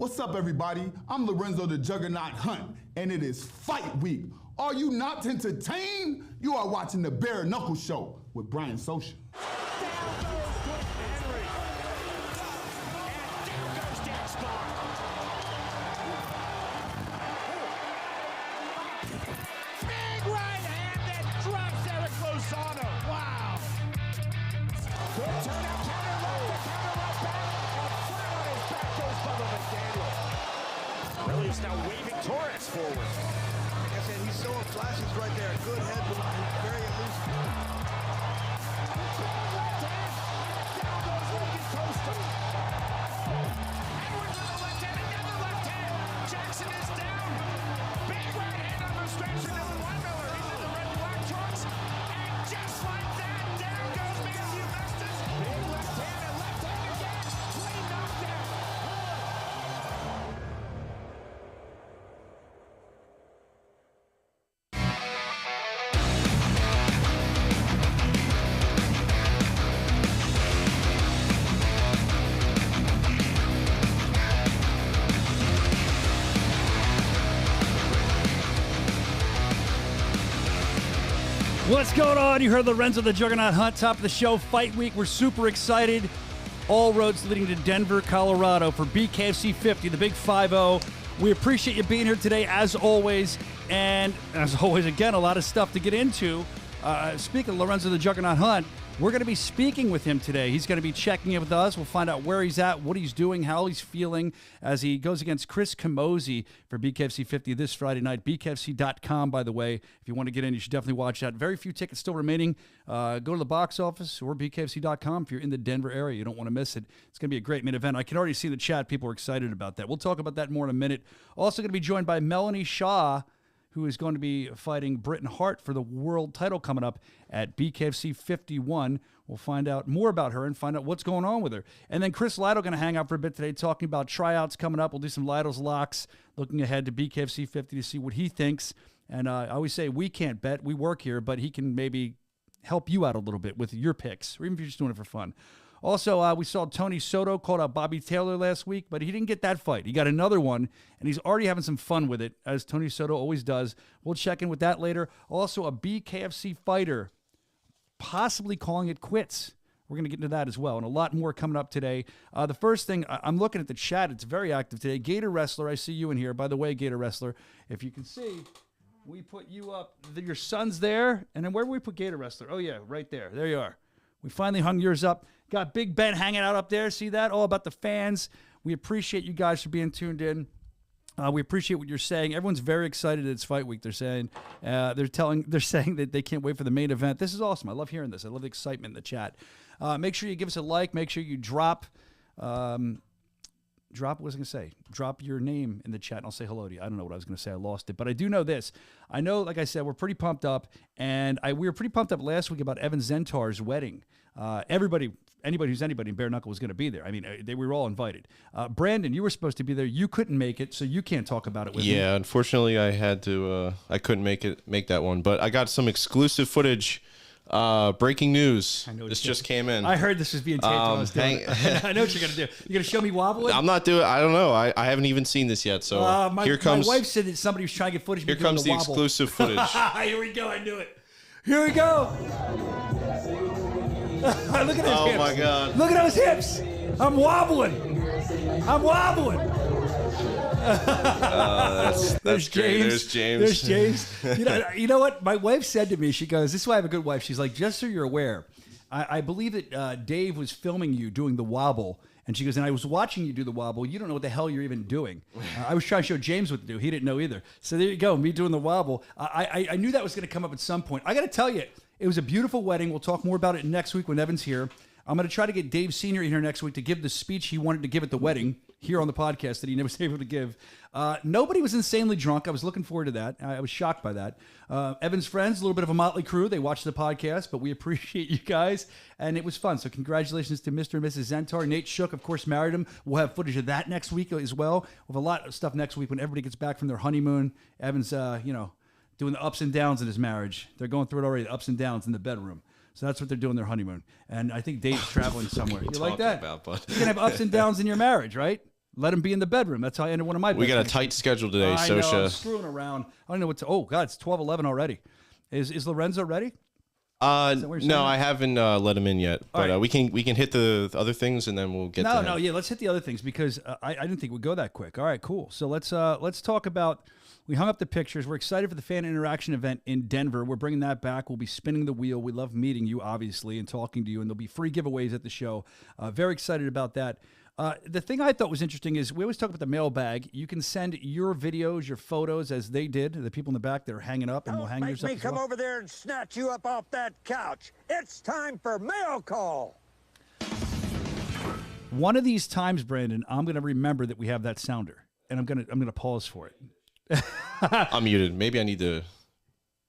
What's up, everybody? I'm Lorenzo the Juggernaut Hunt, and it is fight week. Are you not entertained? You are watching the Bare Knuckle Show with Brian Socia. Is now waving Torres forward. Like I said, he's showing flashes right there. Good head, but very elusive. Down goes Logan Costa. Edwards with the left hand, another left hand. Jackson is down. Big right hand on the stretcher to Weinmiller. He's in the red and black trunks. And just like that, down goes Matthew Mestis. Big left hand and left hand again. Clean knockdown. What's going on? You heard Lorenzo the Juggernaut Hunt, top of the show, Fight Week. We're super excited. All roads leading to Denver, Colorado for BKFC 50, the big 5-0. We appreciate you being here today, as always. And as always, again, a lot of stuff to get into. Speaking of Lorenzo the Juggernaut Hunt, we're going to be speaking with him today. He's going to be checking in with us. We'll find out where he's at, what he's doing, how he's feeling as he goes against Chris Camozzi for BKFC 50 this Friday night. BKFC.com, by the way. If you want to get in, you should definitely watch that. Very few tickets still remaining. Go to the box office or BKFC.com if you're in the Denver area. You don't want to miss it. It's going to be a great main event. I can already see the chat. People are excited about that. We'll talk about that more in a minute. Also going to be joined by Melanie Shaw, who is going to be fighting Britain Hart for the world title coming up at BKFC 51. We'll find out more about her and find out what's going on with her. And then Chris Lytle going to hang out for a bit today talking about tryouts coming up. We'll do some Lytle's locks, looking ahead to BKFC 50 to see what he thinks. And I always say we can't bet. We work here, but he can maybe help you out a little bit with your picks, or even if you're just doing it for fun. Also, we saw Tony Soto called out Bobby Taylor last week, but he didn't get that fight. He got another one, and he's already having some fun with it, as Tony Soto always does. We'll check in with that later. Also, a BKFC fighter possibly calling it quits. We're going to get into that as well, and a lot more coming up today. The first thing, I'm looking at the chat. It's very active today. Gator Wrestler, I see you in here. By the way, Gator Wrestler, if you can see, we put you up. Your son's there, and then where do we put Gator Wrestler? Oh, yeah, right there. There you are. We finally hung yours up. Got Big Ben hanging out up there. See that? All about the fans. We appreciate you guys for being tuned in. We appreciate what you're saying. Everyone's very excited it's Fight Week. They're saying they're saying that they can't wait for the main event. This is awesome. I love hearing this. I love the excitement in the chat. Make sure you give us a like. Make sure you drop. What was I going to say? Drop your name in the chat, and I'll say hello to you. I don't know what I was going to say. I lost it. But I do know this. I know, like I said, we're pretty pumped up. And we were pretty pumped up last week about Evan Zentar's wedding. Anybody who's anybody in Bare Knuckle was going to be there. I mean, we were all invited. Brandon, you were supposed to be there. You couldn't make it, so you can't talk about it with me. Yeah, unfortunately, I had to. I couldn't make that one. But I got some exclusive footage. Breaking news. This just came in. I heard this was being taped while I was doing it. I know what you're going to do. You're going to show me wobbling? I'm not doing it. I don't know. I haven't even seen this yet. So here comes. My wife said that somebody was trying to get footage. Here comes the exclusive footage. Here we go. I knew it. Here we go. Look at those hips. Oh, my God. Look at those hips. I'm wobbling. That's great. There's James. There's James. You know what? My wife said to me, she goes, this is why I have a good wife. She's like, just so you're aware, I believe that Dave was filming you doing the wobble. And she goes, and I was watching you do the wobble. You don't know what the hell you're even doing. I was trying to show James what to do. He didn't know either. So there you go, me doing the wobble. I knew that was going to come up at some point. I got to tell you, it was a beautiful wedding. We'll talk more about it next week when Evan's here. I'm going to try to get Dave Sr. in here next week to give the speech he wanted to give at the wedding here on the podcast that he never was able to give. Nobody was insanely drunk. I was looking forward to that. I was shocked by that. Evan's friends, a little bit of a motley crew. They watched the podcast, but we appreciate you guys, and it was fun. So congratulations to Mr. and Mrs. Zentar. Nate Shook, of course, married him. We'll have footage of that next week as well. We'll have a lot of stuff next week when everybody gets back from their honeymoon. Evan's, doing the ups and downs in his marriage. They're going through it already, the ups and downs in the bedroom. So that's what they're doing their honeymoon. And I think Dave's traveling somewhere. You like that? You're going to have ups and downs in your marriage, right? let him be in the bedroom. That's how I ended one of my. We got a best tight schedule today, I know, I'm Soscia. screwing around. I don't know what to. Oh God, it's 12:11 already. Is Lorenzo ready? No, I haven't let him in yet. But right. we can hit the other things and then we'll get. to him. Yeah, let's hit the other things because I didn't think we'd go that quick. All right, cool. So let's talk about. We hung up the pictures. We're excited for the fan interaction event in Denver. We're bringing that back. We'll be spinning the wheel. We love meeting you, obviously, and talking to you. And there'll be free giveaways at the show. Very excited about that. The thing I thought was interesting is we always talk about the mailbag. You can send your videos, your photos, as they did. The people in the back that are hanging up, and we'll hang yours up. Make me come over there and snatch you up off that couch. It's time for mail call. One of these times, Brandon, I'm going to remember that we have that sounder, and I'm gonna pause for it. I'm muted. Maybe I need to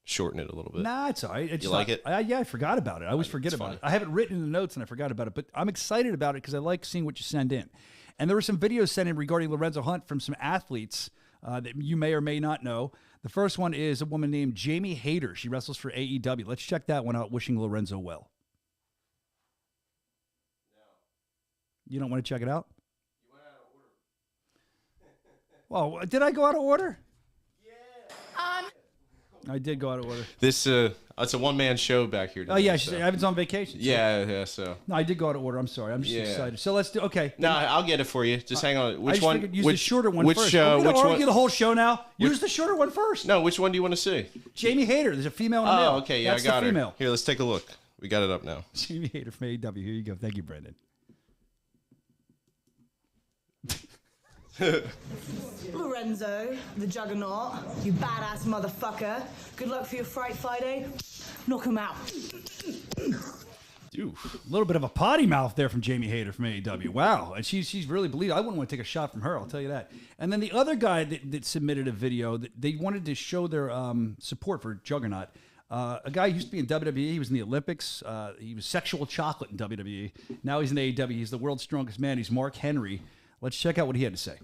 shorten it a little bit. Nah, it's all right. It's You like it? Yeah, I forgot about it. I always forget about it. I have it written in the notes and I forgot about it, but I'm excited about it because I like seeing what you send in. And there were some videos sent in regarding Lorenzo Hunt from some athletes that you may or may not know. The first one is a woman named Jamie Hayter. She wrestles for AEW. Let's check that one out, wishing Lorenzo well. No. You don't want to check it out? You went out of order. Well, did I go out of order? I did go out of order. This it's a one-man show back here today. Oh, yeah, so. Evan's on vacation. So. Yeah, so. No, I did go out of order. I'm sorry. I'm just excited. So let's do, okay. No, I'll get it for you. Just hang on. Which one? Use the shorter one first. We're going to argue the whole show now. Use the shorter one first. No, which one do you want to see? Jamie Hayter. There's a female and a male. Oh, okay. Yeah, That's I got the her. Female. Here, let's take a look. We got it up now. Jamie Hayter from AEW. Here you go. Thank you, Brandon. Lorenzo, the juggernaut, you badass motherfucker. Good luck for your fight Friday. Knock him out. Dude, a little bit of a potty mouth there from Jamie Hayter from AEW. Wow. And she's really believed. I wouldn't want to take a shot from her, I'll tell you that. And then the other guy that submitted a video, that they wanted to show their support for Juggernaut. A guy who used to be in WWE. He was in the Olympics. He was sexual chocolate in WWE. Now he's in AEW. He's the world's strongest man. He's Mark Henry. Let's check out what he had to say.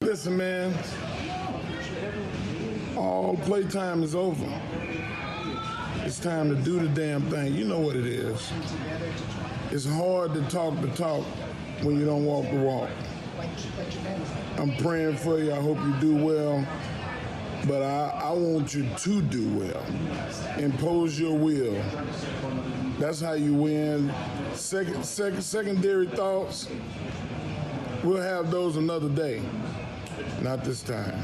Listen, man, all playtime is over. It's time to do the damn thing. You know what it is. It's hard to talk the talk when you don't walk the walk. I'm praying for you. I hope you do well. But I want you to do well. Impose your will. That's how you win. Secondary thoughts, we'll have those another day. Not this time.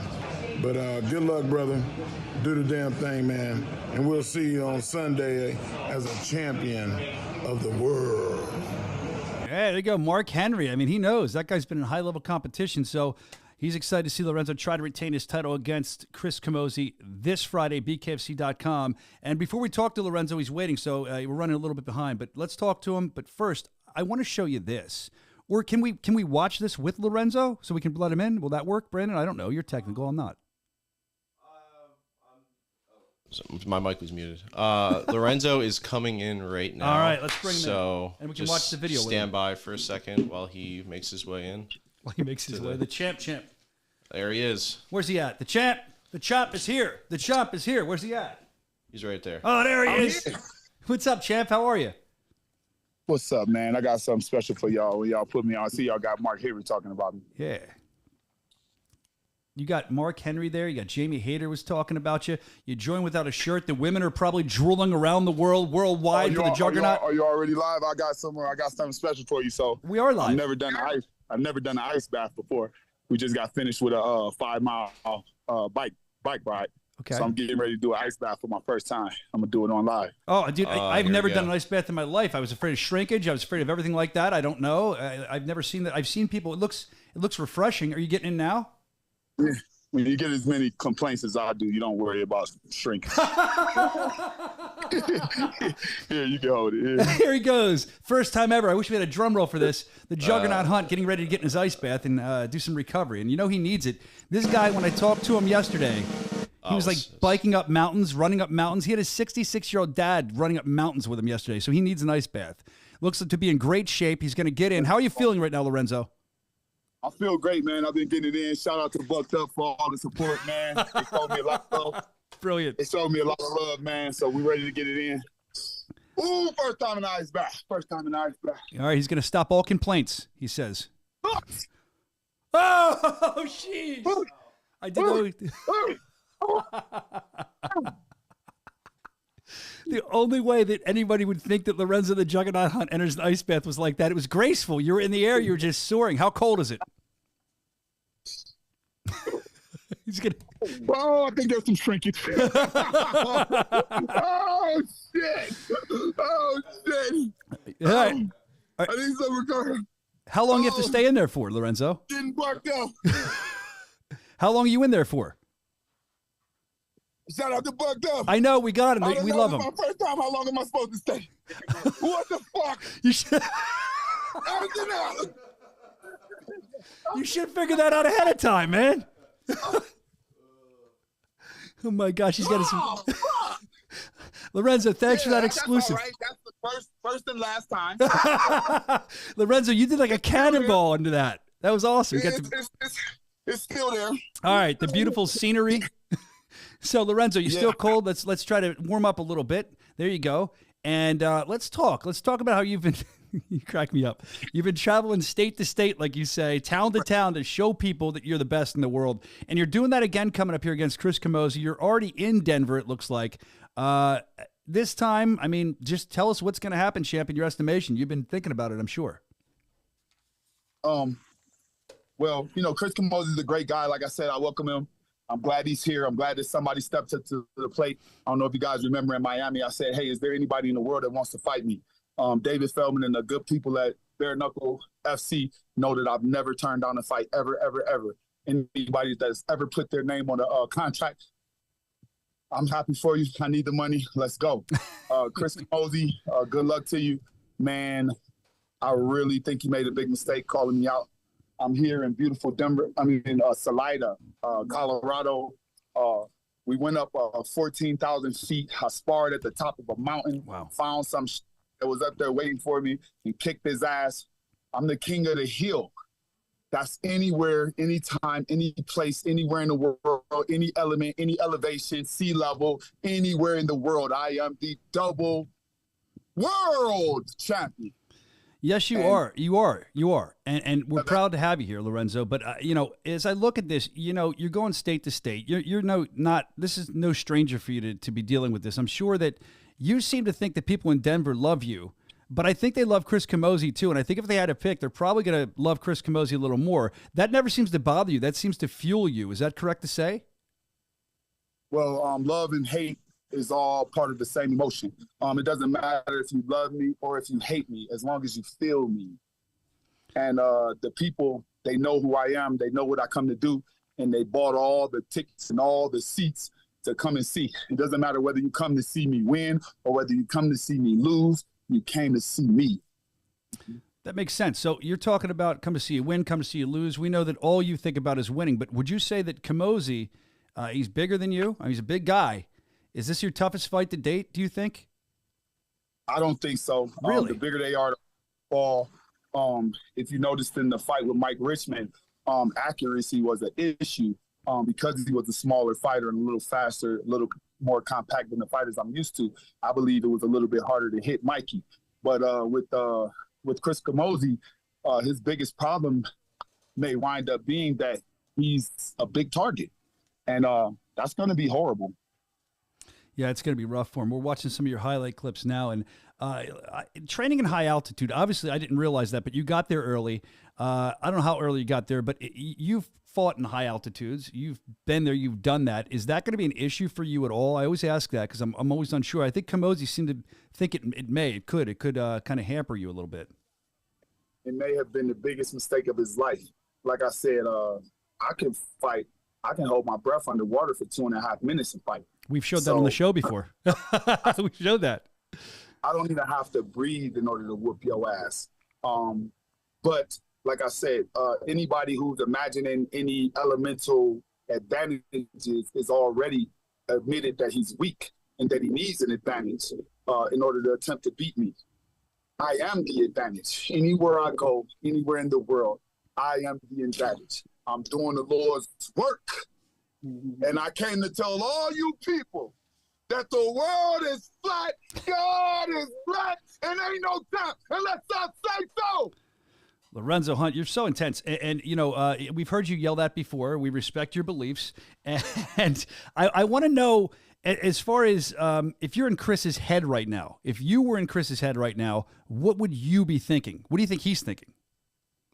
But good luck, brother. Do the damn thing, man. And we'll see you on Sunday as a champion of the world. Yeah, there you go. Mark Henry. I mean, he knows. That guy's been in high-level competition, so he's excited to see Lorenzo try to retain his title against Chris Camozzi this Friday, BKFC.com. And before we talk to Lorenzo, he's waiting, so we're running a little bit behind. But let's talk to him. But first, I want to show you this. Or can we watch this with Lorenzo so we can let him in? Will that work, Brandon? I don't know. You're technical. I'm not. So my mic was muted. Lorenzo is coming in right now. All right, let's bring him in. So And we can watch the video with him. Stand by for a second while he makes his way in. While he makes his way. The champ. There he is. Where's he at? The champ is here. The champ is here. Where's he at? He's right there. Oh, there he is. What's up, champ? How are you? What's up, man? I got something special for y'all. When y'all put me on, I see y'all got Mark Henry talking about me. Yeah. You got Mark Henry there. You got Jamie Hayter was talking about you. You joined without a shirt. The women are probably drooling around the world, worldwide for the Juggernaut. Are you already live? I got something special for you. So we are live. I've never done an ice bath before. We just got finished with a 5-mile bike ride. Okay. So I'm getting ready to do an ice bath for my first time. I'm gonna do it on live. Oh, dude, I've never done an ice bath in my life. I was afraid of shrinkage. I was afraid of everything like that. I don't know. I've never seen that. I've seen people. It looks refreshing. Are you getting in now? Yeah. When you get as many complaints as I do, you don't worry about shrinking. Here, you can hold it. Here he goes. First time ever. I wish we had a drum roll for this. The Juggernaut Hunt getting ready to get in his ice bath and do some recovery. And you know he needs it. This guy, when I talked to him yesterday, he was like biking up mountains, running up mountains. He had his 66-year-old dad running up mountains with him yesterday, so he needs an ice bath. Looks like to be in great shape. He's going to get in. How are you feeling right now, Lorenzo? I feel great, man. I've been getting it in. Shout out to Bucked Up for all the support, man. They showed me a lot of love. Brilliant. They showed me a lot of love, man. So we're ready to get it in. Ooh, first time in the ice bath. All right, he's going to stop all complaints, he says. Oh, jeez. I didn't know. The only way that anybody would think that Lorenzo the Juggernaut Hunt enters the ice bath was like that. It was graceful. You were in the air. You were just soaring. How cold is it? He's gonna. Oh, I think there's some shrinkage. Oh, shit. Oh, shit. All right. I need some recovery. How long you have to stay in there for, Lorenzo? Getting bucked up. How long are you in there for? Shout out to Bucked Up. I know, we got him. I don't We know, love this him. is my first time. How long am I supposed to stay? What the fuck? You should. Everything else. You should figure that out ahead of time, man. Oh my gosh, he's got his. Lorenzo, thanks for that exclusive. That's all right. That's the first and last time. Lorenzo, you did like a cannonball into that. That was awesome. You got It's still there. All right, the beautiful scenery. So, Lorenzo, you still cold? Let's try to warm up a little bit. There you go. And let's talk. Let's talk about how you've been. You crack me up. You've been traveling state to state, like you say, town to town to show people that you're the best in the world. And you're doing that again coming up here against Chris Camozzi. You're already in Denver, it looks like. This time, I mean, just tell us what's going to happen, champ, in your estimation. You've been thinking about it, I'm sure. Well, you know, Chris Camozzi is a great guy. Like I said, I welcome him. I'm glad he's here. I'm glad that somebody stepped up to the plate. I don't know if you guys remember in Miami, I said, hey, is there anybody in the world that wants to fight me? David Feldman and the good people at Bare Knuckle FC know that I've never turned down a fight, ever, ever, ever. Anybody that's ever put their name on a contract, I'm happy for you. I need the money. Let's go. Chris Camozzi, good luck to you. Man, I really think you made a big mistake calling me out. I'm here in beautiful Denver. Salida, Colorado. We went up 14,000 feet. I sparred at the top of a mountain. Wow. Found some that was up there waiting for me and kicked his ass. I'm the king of the hill. That's anywhere, anytime, any place, anywhere in the world, any element, any elevation, sea level, anywhere in the world. I am the double world champion. Yes, you are. You are. And we're proud to have you here, Lorenzo. But, you know, as I look at this, you know, you're going state to state. You're not, this is no stranger for you to be dealing with this. I'm sure that you seem to think that people in Denver love you, but I think they love Chris Camozzi too. And I think if they had to pick, they're probably going to love Chris Camozzi a little more. That never seems to bother you. That seems to fuel you. Is that correct to say? Well, love and hate is all part of the same emotion. It doesn't matter if you love me or if you hate me, as long as you feel me. And the people, they know who I am. They know what I come to do. And they bought all the tickets and all the seats to come and see. It doesn't matter whether you come to see me win or whether you come to see me lose. You came to see me. That makes sense. So you're talking about come to see you win, come to see you lose. We know that all you think about is winning. But would you say that Camozzi, he's bigger than you? I mean, he's a big guy. Is this your toughest fight to date, do you think? I don't think so. Really? The bigger they are, the fall. If you noticed in the fight with Mike Richmond, accuracy was an issue because he was a smaller fighter and a little faster, a little more compact than the fighters I'm used to. I believe it was a little bit harder to hit Mikey. But with Chris Camozzi, his biggest problem may wind up being that he's a big target. And that's going to be horrible. Yeah, it's going to be rough for him. We're watching some of your highlight clips now. And training in high altitude, obviously I didn't realize that, but you got there early. I don't know how early you got there, but you've fought in high altitudes. You've been there. You've done that. Is that going to be an issue for you at all? I always ask that because I'm always unsure. I think Camozzi seemed to think it could kind of hamper you a little bit. It may have been the biggest mistake of his life. Like I said, I can fight. I can hold my breath underwater for 2.5 minutes and fight. We've showed that on the show before. We showed that. I don't even have to breathe in order to whoop your ass. But like I said, anybody who's imagining any elemental advantages is already admitted that he's weak and that he needs an advantage in order to attempt to beat me. I am the advantage. Anywhere I go, anywhere in the world, I am the advantage. I'm doing the Lord's work. And I came to tell all you people that the world is flat, God is black, and ain't no time unless I say so. Lorenzo Hunt, you're so intense. And you know, we've heard you yell that before. We respect your beliefs. And I want to know, as far as if you're in Chris's head right now, if you were in Chris's head right now, what would you be thinking? What do you think he's thinking?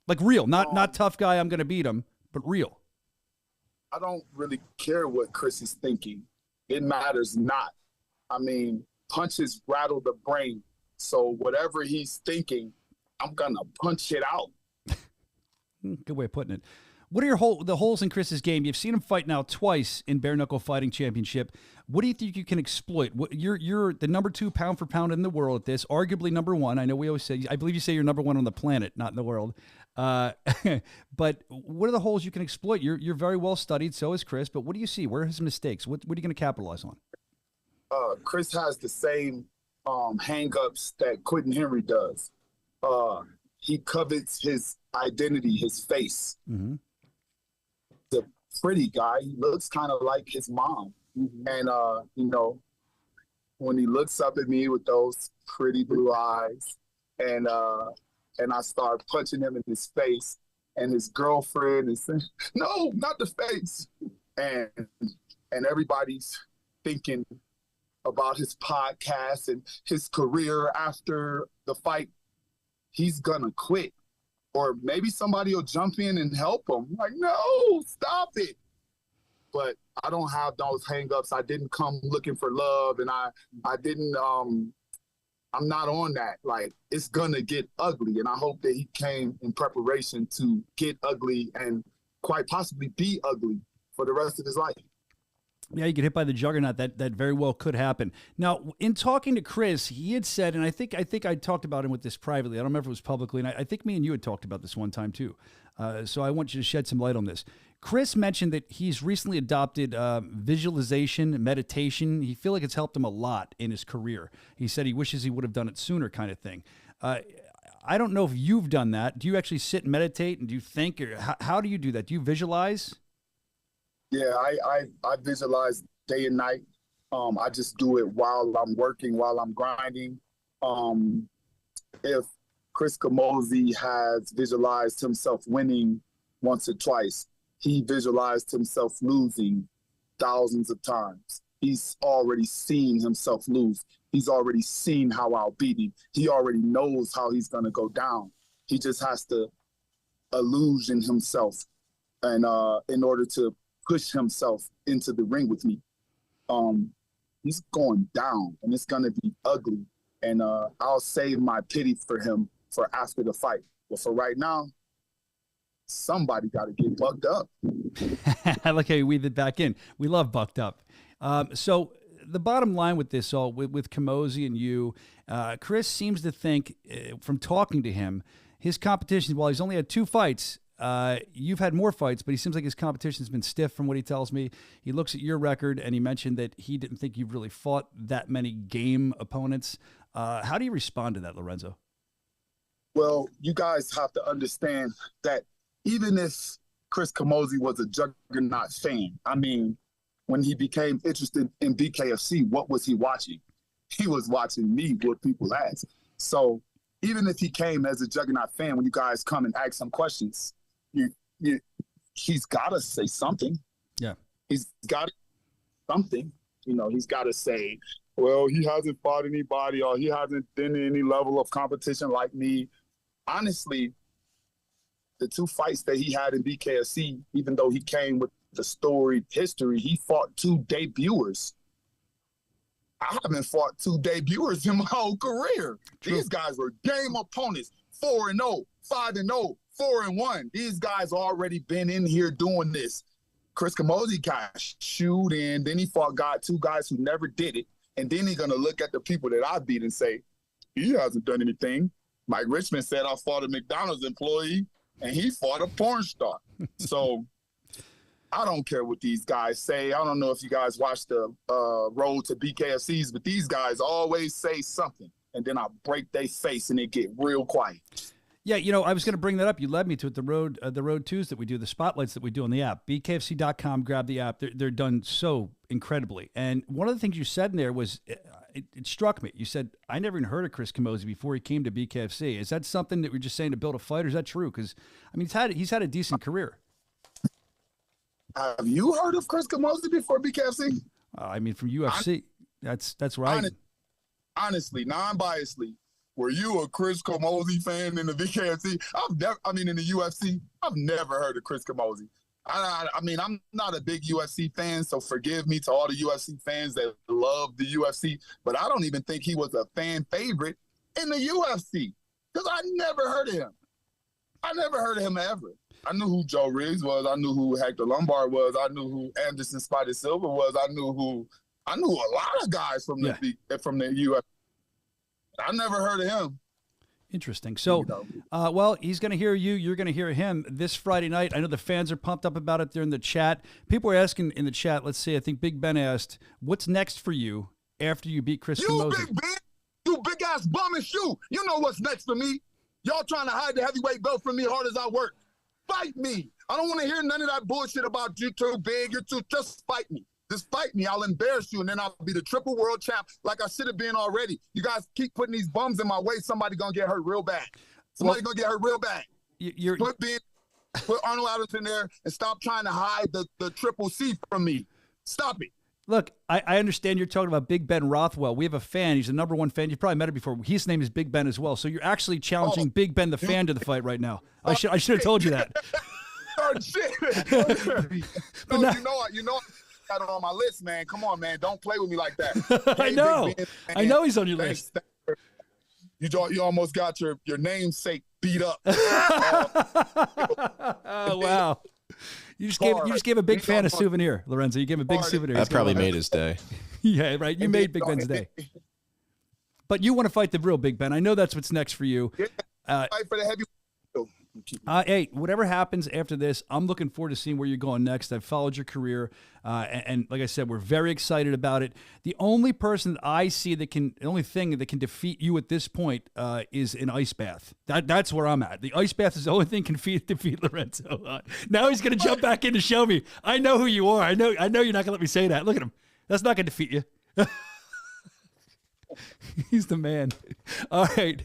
Like real, not tough guy, I'm going to beat him, but real. I don't really care what Chris is thinking. It matters not. I mean, punches rattle the brain. So whatever he's thinking, I'm going to punch it out. Good way of putting it. What are the holes in Chris's game? You've seen him fight now twice in Bare Knuckle Fighting Championship. What do you think you can exploit? You're the number 2 pound for pound in the world at this, arguably number 1. I know we always say, I believe you say you're number 1 on the planet, not in the world. But what are the holes you can exploit? You're very well studied, so is Chris. But what do you see? Where are his mistakes? What are you going to capitalize on? Chris has the same hang-ups that Quentin Henry does. He covets his identity, his face. Mm-hmm. The pretty guy, he looks kind of like his mom. Mm-hmm. And, you know, when he looks up at me with those pretty blue eyes and I start punching him in his face and his girlfriend is saying, no, not the face. And everybody's thinking about his podcast and his career after the fight. He's gonna quit. Or maybe somebody will jump in and help him. Like, no, stop it. But I don't have those hang-ups. I didn't come looking for love, and I didn't, I'm not on that. Like, it's gonna get ugly, and I hope that he came in preparation to get ugly and quite possibly be ugly for the rest of his life. Yeah, you get hit by the juggernaut. That very well could happen. Now, in talking to Chris, he had said, and I think I talked about him with this privately. I don't remember if it was publicly, and I think me and you had talked about this one time too. So I want you to shed some light on this. Chris mentioned that he's recently adopted visualization, meditation. He feels like it's helped him a lot in his career. He said he wishes he would have done it sooner, kind of thing. I don't know if you've done that. Do you actually sit and meditate, and do you think, or how do you do that? Do you visualize? Yeah, I visualize day and night. I just do it while I'm working, while I'm grinding. If Chris Camozzi has visualized himself winning once or twice, he visualized himself losing thousands of times. He's already seen himself lose. He's already seen how I'll beat him. He already knows how he's going to go down. He just has to illusion himself and in order to push himself into the ring with me. He's going down, and it's gonna be ugly. And I'll save my pity for him for after the fight. But for right now, somebody got to get bucked up. I like how you weave it back in. We love bucked up. So the bottom line with this all, with Camozzi and you, Chris seems to think, from talking to him, his competition, while he's only had 2 fights, you've had more fights, but he seems like his competition's been stiff from what he tells me. He looks at your record, and he mentioned that he didn't think you've really fought that many game opponents. How do you respond to that, Lorenzo? Well, you guys have to understand that even if Chris Camozzi was a Juggernaut fan, I mean, when he became interested in BKFC, what was he watching? He was watching me whoop people's ass. So even if he came as a Juggernaut fan, when you guys come and ask him questions, he's got to say something. Yeah. He's got something. You know, he's got to say, well, he hasn't fought anybody or he hasn't been in any level of competition like me. Honestly, the 2 fights that he had in BKFC, even though he came with the storied history, he fought 2 debuters. I haven't fought 2 debuters in my whole career. True. These guys were game opponents, 4-0, 5-0, 4-1. These guys already been in here doing this. Chris Camozzi got shoot in, then he fought 2 guys who never did it, and then he's going to look at the people that I beat and say, he hasn't done anything. Mike Richmond said I fought a McDonald's employee, and he fought a porn star. So I don't care what these guys say. I don't know if you guys watch the Road to BKFCs, but these guys always say something, and then I break their face and they get real quiet. Yeah, I was going to bring that up. You led me to it. The road twos that we do, the spotlights that we do on the app. BKFC.com. Grab the app. They're done so incredibly. And one of the things you said in there was, it struck me. You said, I never even heard of Chris Camozzi before he came to BKFC. Is that something that we're just saying to build a fight, or is that true? Because he's had a decent career. Have you heard of Chris Camozzi before BKFC? From UFC. That's right. Honestly, non-biasedly, were you a Chris Camozzi fan in the BKFC? In the UFC, I've never heard of Chris Camozzi. I'm not a big UFC fan, so forgive me to all the UFC fans that love the UFC, but I don't even think he was a fan favorite in the UFC because I never heard of him. I never heard of him ever. I knew who Joe Riggs was. I knew who Hector Lombard was. I knew who Anderson Spider Silva was. I knew a lot of guys from the UFC. I never heard of him. Interesting. So, he's going to hear you. You're going to hear him this Friday night. I know the fans are pumped up about it. They're in the chat. People are asking in the chat. Let's see. I think Big Ben asked, "What's next for you after you beat Chris Camozzi?" Big Ben, you big ass bum and shoe. You know what's next for me. Y'all trying to hide the heavyweight belt from me hard as I work. Fight me. I don't want to hear none of that bullshit about you too big. You're too. Just fight me. Just fight me. I'll embarrass you, and then I'll be the triple world champ like I should have been already. You guys keep putting these bums in my way. Somebody going to get hurt real bad. Somebody going to get hurt real bad. Put Arnold Adams in there and stop trying to hide the triple C from me. Stop it. Look, I understand you're talking about Big Ben Rothwell. We have a fan. He's the number one fan. You've probably met him before. His name is Big Ben as well. So you're actually challenging Big Ben the fan to the fight right now. I should have told you that. Oh, shit. You know. Got it on my list, man. Come on, man. Don't play with me like that. I know. I know he's on your list. You almost got your namesake beat up. Oh, wow. You just gave a big fan a souvenir, Lorenzo. You gave him a big souvenir. That probably made his day. Yeah, right. You made Big Ben's day. But you want to fight the real Big Ben. I know that's what's next for you. Fight for the heavy. Hey, whatever happens after this, I'm looking forward to seeing where you're going next. I've followed your career, and like I said, we're very excited about it. The only person that I see the only thing that can defeat you at this point is an ice bath. That's where I'm at. The ice bath is the only thing can defeat Lorenzo. Now he's going to jump back in to show me. I know who you are. I know you're not going to let me say that. Look at him. That's not going to defeat you. He's the man. All right.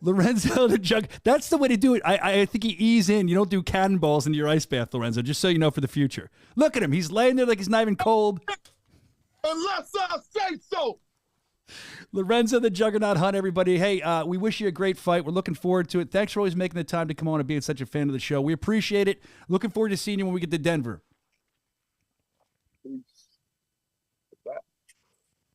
Lorenzo the Jug. That's the way to do it. I think you ease in. You don't do cannonballs into your ice bath, Lorenzo, just so you know for the future. Look at him. He's laying there like he's not even cold. Unless I say so. Lorenzo the Juggernaut Hunt, everybody. Hey, we wish you a great fight. We're looking forward to it. Thanks for always making the time to come on and being such a fan of the show. We appreciate it. Looking forward to seeing you when we get to Denver.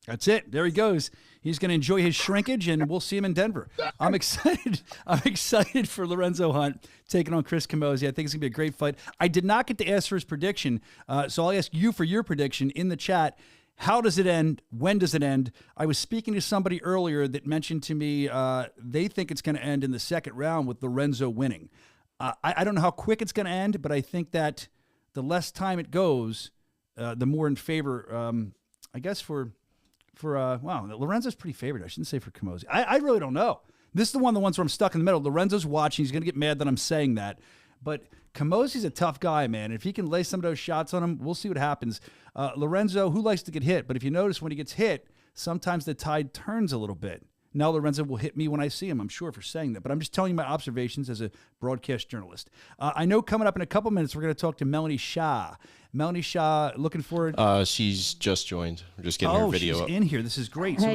That's it. There he goes. He's going to enjoy his shrinkage, and we'll see him in Denver. I'm excited. I'm excited for Lorenzo Hunt taking on Chris Camozzi. I think it's going to be a great fight. I did not get to ask for his prediction, so I'll ask you for your prediction in the chat. How does it end? When does it end? I was speaking to somebody earlier that mentioned to me they think it's going to end in the second round with Lorenzo winning. I don't know how quick it's going to end, but I think that the less time it goes, the more in favor, I guess, for Lorenzo's pretty favored. I shouldn't say for Camozzi. I really don't know. This is the ones where I'm stuck in the middle. Lorenzo's watching. He's going to get mad that I'm saying that. But Camozzi's a tough guy, man. If he can lay some of those shots on him, we'll see what happens. Lorenzo, who likes to get hit? But if you notice when he gets hit, sometimes the tide turns a little bit. Now Lorenzo will hit me when I see him, I'm sure, for saying that. But I'm just telling you my observations as a broadcast journalist. I know coming up in a couple minutes, we're going to talk to Melanie Shaw. Melanie Shaw, looking forward. She's just joined. We're just getting her video she's up. in here. This is great. So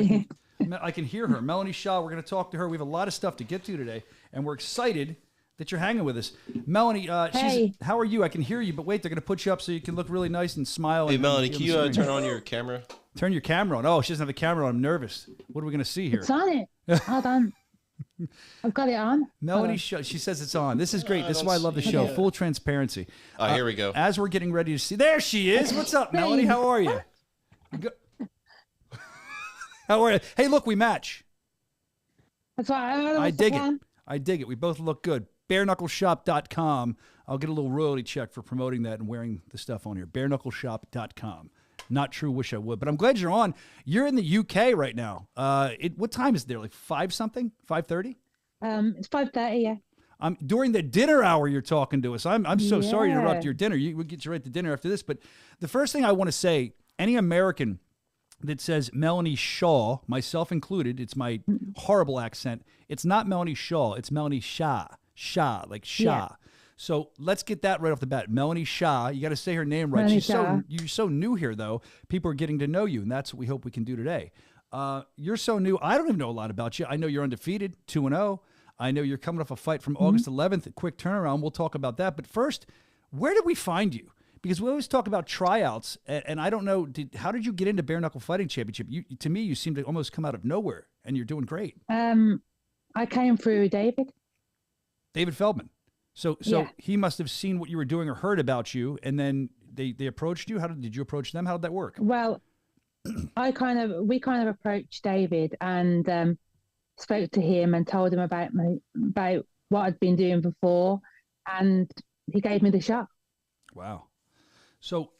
I can hear her. Melanie Shaw, we're going to talk to her. We have a lot of stuff to get to today, and we're excited that you're hanging with us. Melanie, how are you? I can hear you, but wait, they're going to put you up so you can look really nice and smile. Hey, Melanie, can you turn on your camera? Turn your camera on. Oh, she doesn't have the camera on. I'm nervous. What are we going to see here? It's on it. Hold on. I've got it on. Melanie, she says it's on. This is great. This is why I love the show. Full transparency. Here we go. As we're getting ready to see. There she is. What's up, Melanie? How are you? How are you? Hey, look, we match. That's why I dig it. I dig it. We both look good. BareKnuckleShop.com. I'll get a little royalty check for promoting that and wearing the stuff on here. BareKnuckleShop.com. Not true, wish I would. But I'm glad you're on. You're in the UK right now. What time is it there? Like 5 something? 5:30? It's 5:30. Yeah. During the dinner hour, you're talking to us. I'm so sorry to interrupt your dinner. We'll get you right to dinner after this. But the first thing I want to say, any American that says Melanie Shaw, myself included, it's my horrible accent. It's not Melanie Shaw. It's Melanie Shah. Shah, like Shah. Yeah. So let's get that right off the bat. Melanie Shah. You got to say her name right. You're so new here, though. People are getting to know you, and that's what we hope we can do today. You're so new. I don't even know a lot about you. I know you're undefeated, 2-0. I know you're coming off a fight from August 11th, a quick turnaround. We'll talk about that. But first, where did we find you? Because we always talk about tryouts, and I don't know, how did you get into Bare Knuckle Fighting Championship? To me, you seem to almost come out of nowhere, and you're doing great. I came through David Feldman. So he must have seen what you were doing or heard about you, and then they approached you. Did you approach them? How did that work? Well, we kind of approached David and spoke to him and told him about what I'd been doing before, and he gave me the shot. Wow. So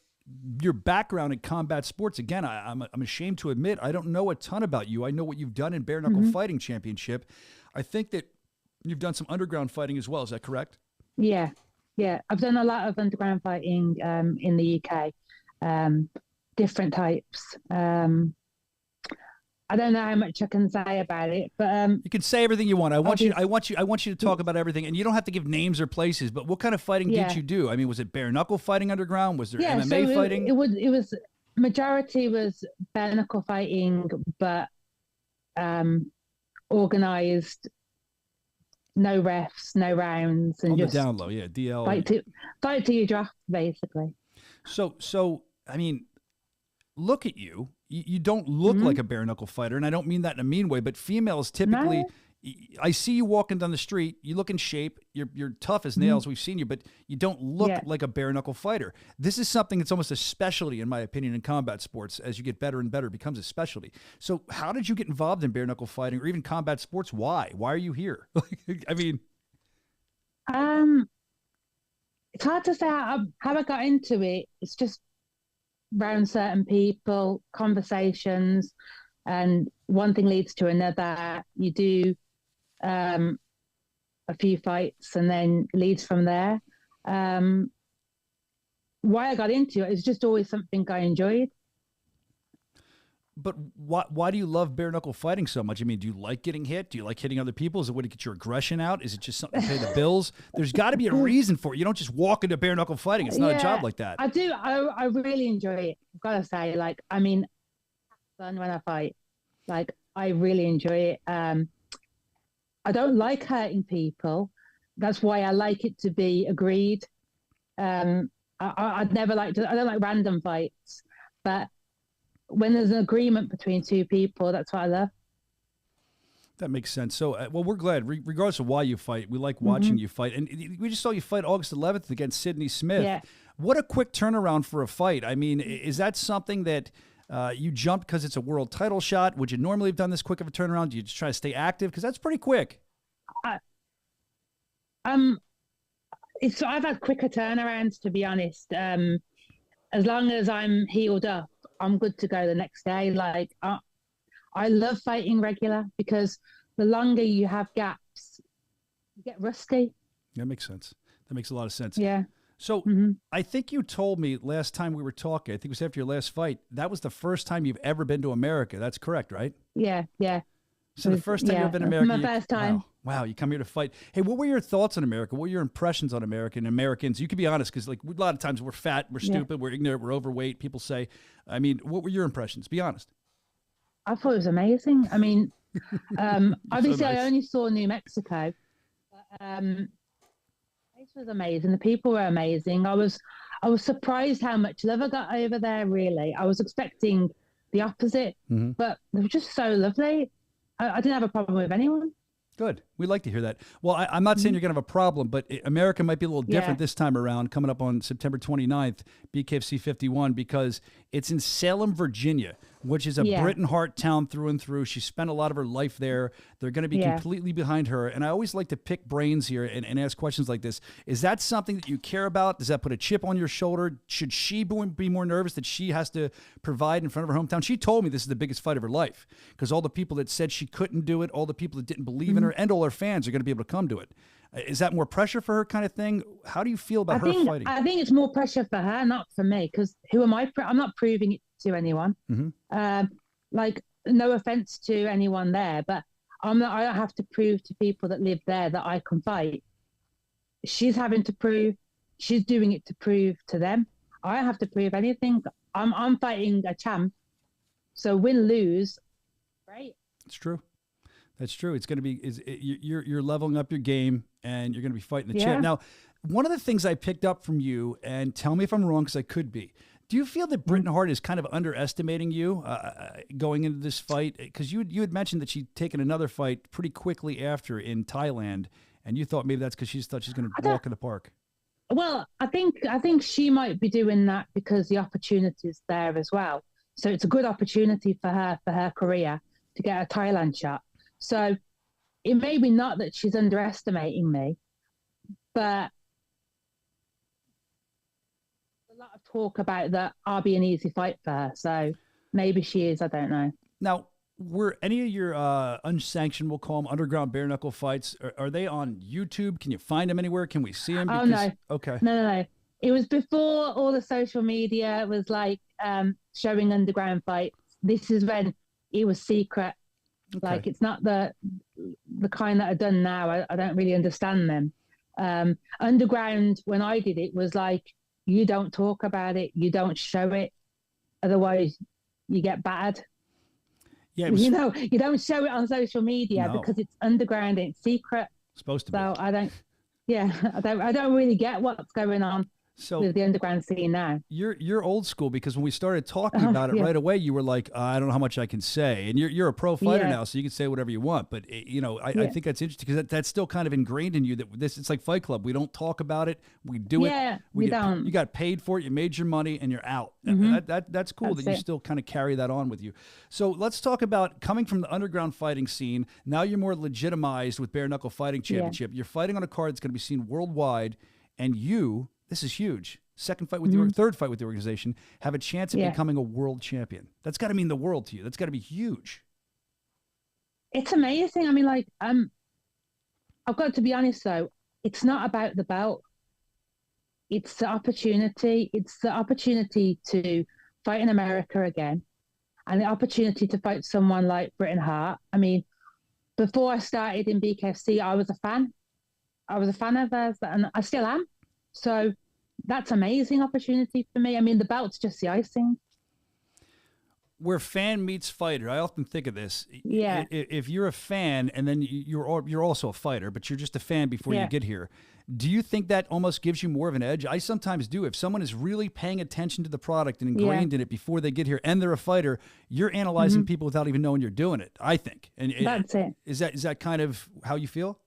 your background in combat sports, again, I'm ashamed to admit, I don't know a ton about you. I know what you've done in Bare Knuckle Fighting Championship. I think that you've done some underground fighting as well. Is that correct? Yeah. I've done a lot of underground fighting in the UK, different types. I don't know how much I can say about it, but you can say everything you want. I want you to talk about everything, and you don't have to give names or places. But what kind of fighting did you do? I mean, was it bare knuckle fighting underground? Was there MMA fighting? It was majority was bare knuckle fighting, but organized, no refs, no rounds, and on just the down low, DL. Fight to your draft, basically. So I mean, look at you. You don't look like a bare knuckle fighter, and I don't mean that in a mean way, but females typically, I see you walking down the street, you look in shape, you're tough as nails, we've seen you, but you don't look like a bare knuckle fighter. This is something that's almost a specialty, in my opinion, in combat sports. As you get better and better, it becomes a specialty. So how did you get involved in bare knuckle fighting or even combat sports? Why? Why are you here? I mean... It's hard to say how I got into it. It's just around certain people, conversations, and one thing leads to another. You do a few fights and then leads from there. Why I got into it is just always something I enjoyed. But why do you love bare knuckle fighting so much? I mean, do you like getting hit? Do you like hitting other people? Is it a way to get your aggression out? Is it just something to pay the bills? There's got to be a reason for it. You don't just walk into bare knuckle fighting. It's not a job like that. I do. I really enjoy it. I've got to say, I mean, fun when I fight. I really enjoy it. I don't like hurting people. That's why I like it to be agreed. I'd never like to. I don't like random fights, but when there's an agreement between two people, that's what I love. That makes sense. So, well, we're glad, regardless of why you fight, we like watching you fight. And we just saw you fight August 11th against Sydney Smith. Yeah. What a quick turnaround for a fight. I mean, is that something that you jumped because it's a world title shot? Would you normally have done this quick of a turnaround? Do you just try to stay active? Because that's pretty quick. I've had quicker turnarounds, to be honest. As long as I'm healed up, I'm good to go the next day. I love fighting regular because the longer you have gaps, you get rusty. That makes sense. That makes a lot of sense. Yeah. So I think you told me last time we were talking, I think it was after your last fight, that was the first time you've ever been to America. That's correct, right? Yeah. So the first time you've been to America. My first time. Wow, you come here to fight. Hey, what were your thoughts on America? What were your impressions on America and Americans? You can be honest, because a lot of times we're fat, we're stupid, we're ignorant, we're overweight. People say, I mean, what were your impressions? Be honest. I thought it was amazing. I mean, obviously nice. I only saw New Mexico. But, the place was amazing. The people were amazing. I was surprised how much love I got over there, really. I was expecting the opposite, but they were just so lovely. I didn't have a problem with anyone. Good. We'd like to hear that. Well, I'm not saying you're going to have a problem, but America might be a little different this time around, coming up on September 29th, BKFC 51, because it's in Salem, Virginia, which is a Britain Hart town through and through. She spent a lot of her life there. They're going to be completely behind her. And I always like to pick brains here and ask questions like this. Is that something that you care about? Does that put a chip on your shoulder? Should she be more nervous that she has to provide in front of her hometown? She told me this is the biggest fight of her life because all the people that said she couldn't do it, all the people that didn't believe in her, and all her fans are going to be able to come to it. Is that more pressure for her kind of thing? How do you feel about her fighting? I think it's more pressure for her, not for me, because who am I? I'm not proving it to anyone. Like, no offense to anyone there, but I don't have to prove to people that live there that I can fight. She's having to prove, she's doing it to prove to them. I don't have to prove anything. I'm fighting a champ. So win, lose, right? It's true. That's true. It's going to be you're leveling up your game, and you're going to be fighting the champ. Now, one of the things I picked up from you, and tell me if I'm wrong because I could be. Do you feel that Britain Hart is kind of underestimating you going into this fight? Because you had mentioned that she'd taken another fight pretty quickly after in Thailand, and you thought maybe that's because she thought she's going to walk in the park. Well, I think she might be doing that because the opportunity's there as well. So it's a good opportunity for her career to get a Thailand shot. So it may be not that she's underestimating me, but a lot of talk about that I'll be an easy fight for her. So maybe she is, I don't know. Now, were any of your unsanctioned, we'll call them underground bare knuckle fights, are they on YouTube? Can you find them anywhere? Can we see them? Oh, no. Okay. No. It was before all the social media was like showing underground fights. This is when it was secret. Okay. Like, it's not the kind that are done now. I don't really understand them. Underground, when I did it, was like, you don't talk about it, you don't show it, otherwise you get battered. Yeah, you don't show it on social media because it's underground and it's secret. It's supposed to be. So I don't really get what's going on. With the underground scene now. You're old school, because when we started talking about it right away, you were like, I don't know how much I can say. And you're a pro fighter now, so you can say whatever you want. But, I think that's interesting because that's still kind of ingrained in you that it's like Fight Club. We don't talk about it. We do it. Yeah, we don't. You got paid for it. You made your money and you're out. That's cool that you still kind of carry that on with you. So let's talk about coming from the underground fighting scene. Now you're more legitimized with Bare Knuckle Fighting Championship. You're fighting on a card that's going to be seen worldwide. And this is huge. Third fight with the organization, have a chance of becoming a world champion. That's got to mean the world to you. That's got to be huge. It's amazing. I mean, like, I've got to be honest though. It's not about the belt. It's the opportunity. It's the opportunity to fight in America again, and the opportunity to fight someone like Britain Hart. I mean, before I started in BKFC, I was a fan. I was a fan of theirs, and I still am. So that's amazing opportunity for me. I mean, the belt's just the icing. Where fan meets fighter, I often think of this. Yeah. If you're a fan and then you're also a fighter, but you're just a fan before you get here, do you think that almost gives you more of an edge? I sometimes do. If someone is really paying attention to the product and ingrained in it before they get here, and they're a fighter, you're analyzing people without even knowing you're doing it, I think. And that's it. Is that kind of how you feel?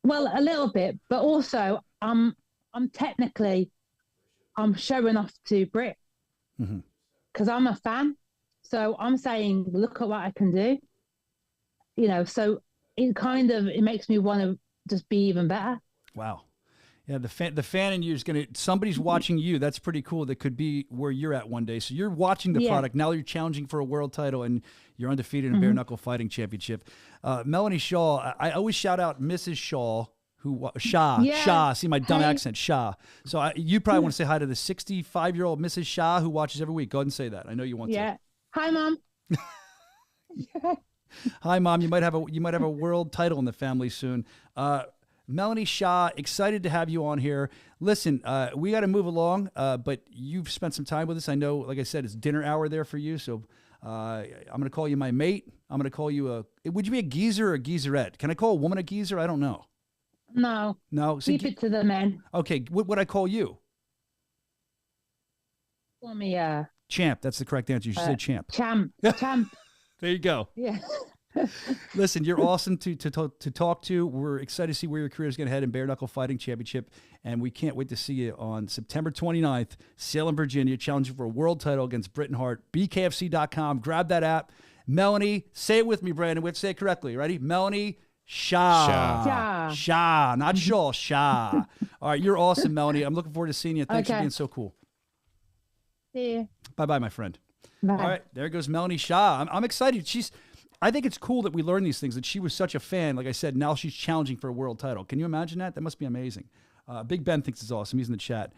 Well, a little bit, but also I'm showing off to Brit because I'm a fan. So I'm saying, look at what I can do. So it makes me want to just be even better. Wow. Yeah, the fan in you is somebody's watching you. That's pretty cool. That could be where you're at one day. So you're watching the product. Now you're challenging for a world title, and you're undefeated in Bare Knuckle Fighting Championship. Melanie Shaw, I always shout out Mrs. Shaw, Shaw. See my dumb accent, Shaw. So you probably want to say hi to the 65-year-old Mrs. Shaw who watches every week. Go ahead and say that. I know you want to. Yeah. Hi, Mom. Hi, Mom. You might have a world title in the family soon. Melanie Shaw, excited to have you on here. Listen, we got to move along, but you've spent some time with us. I know, like I said, it's dinner hour there for you, so I'm going to call you my mate. I'm going to call you would you be a geezer or a geezerette? Can I call a woman a geezer? I don't know. No. Keep it to the men. Okay, what would I call you? Call me Champ. That's the correct answer. You should say champ. Champ. There you go. Yeah. Listen, you're awesome to talk to. We're excited to see where your career is going to head in Bare Knuckle Fighting Championship, and we can't wait to see you on September 29th, Salem, Virginia, challenging for a world title against Britton Hart. BKFC.com. Grab that app. Melanie, say it with me, Brandon. We have to say it correctly. Ready? Melanie Shah. Shah. Not Shaw. Shah. All right, you're awesome, Melanie. I'm looking forward to seeing you. Thanks for being so cool. See you. Bye-bye, my friend. Bye. All right, there goes Melanie Shah. I'm excited. I think it's cool that we learn these things, that she was such a fan. Like I said, now she's challenging for a world title. Can you imagine that? That must be amazing. Big Ben thinks it's awesome. He's in the chat.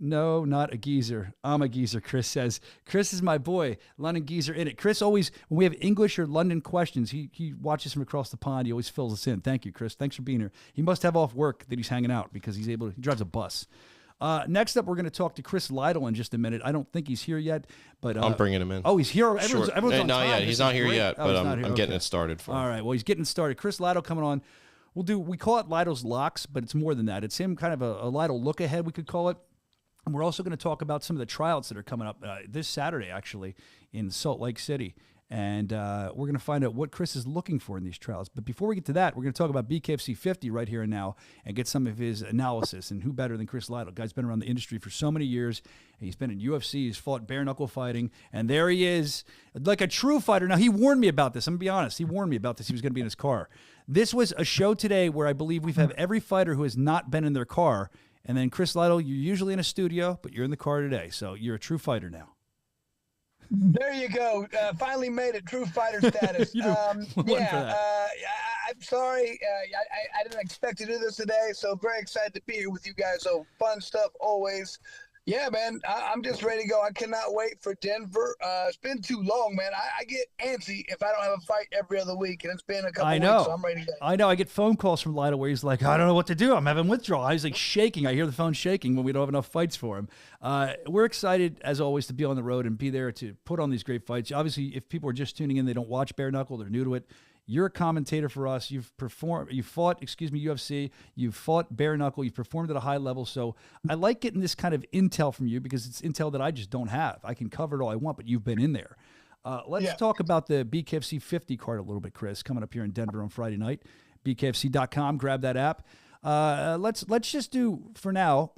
No, not a geezer. I'm a geezer, Chris says. Chris is my boy. London geezer in it. Chris always, when we have English or London questions, he watches from across the pond. He always fills us in. Thank you, Chris. Thanks for being here. He must have off work that he's hanging out because he drives a bus. Next up, we're going to talk to Chris Lytle in just a minute. I don't think he's here yet, but I'm bringing him in. Oh, he's here. Everyone's on not time. yet. He's not here yet, but I'm getting Okay. it started for him. All right. Well, he's getting started. Chris Lytle coming on. We call it Lytle's Locks, but it's more than that. It's him kind of a Lytle look ahead, we could call it. And we're also going to talk about some of the tryouts that are coming up this Saturday, actually, in Salt Lake City. And we're going to find out what Chris is looking for in these trials. But before we get to that, we're going to talk about BKFC 50 right here and now and get some of his analysis. And who better than Chris Lytle? Guy's been around the industry for so many years. He's been in UFC. He's fought bare knuckle fighting. And there he is, like a true fighter. Now, he warned me about this. I'm going to be honest. He warned me about this. He was going to be in his car. This was a show today where I believe we've had every fighter who has not been in their car. And then Chris Lytle, you're usually in a studio, but you're in the car today. So you're a true fighter now. There you go. Finally made it, true fighter status. I'm sorry. I didn't expect to do this today, so very excited to be here with you guys. So fun stuff always. Yeah, man, I'm just ready to go. I cannot wait for Denver. It's been too long, man. I get antsy if I don't have a fight every other week, and it's been a couple weeks, so I'm ready to go. I know. I get phone calls from Lytle where he's like, I don't know what to do. I'm having withdrawal. He's like shaking. I hear the phone shaking when we don't have enough fights for him. We're excited, as always, to be on the road and be there to put on these great fights. Obviously, if people are just tuning in, they don't watch bare knuckle, they're new to it. You're a commentator for us. You fought UFC. You've fought bare knuckle. You've performed at a high level. So I like getting this kind of intel from you because it's intel that I just don't have. I can cover it all I want, but you've been in there. Let's talk about the BKFC 50 card a little bit, Chris, coming up here in Denver on Friday night. BKFC.com. Grab that app. Let's just do, for now,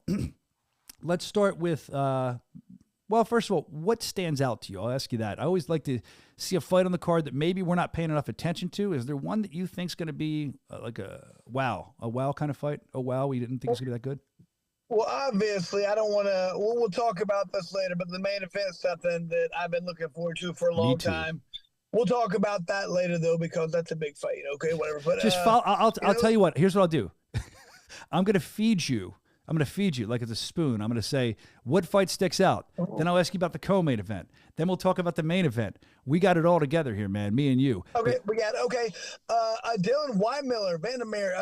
let's start with, well, first of all, what stands out to you? I'll ask you that. I always like to see a fight on the card that maybe we're not paying enough attention to. Is there one that you think is going to be like a wow kind of fight? Oh, wow, we didn't think it was going to be that good? Well, obviously, I don't want to. We'll talk about this later, but the main event is something that I've been looking forward to for a long time. We'll talk about that later, though, because that's a big fight. Okay, whatever. But just follow. I'll tell you what. Here's what I'll do. I'm going to feed you. I'm going to feed you like it's a spoon. I'm going to say, what fight sticks out? Then I'll ask you about the co-main event. Then we'll talk about the main event. We got it all together here, man, me and you. Okay, we got it. Okay. Dylan Weimiller, Vandermeer.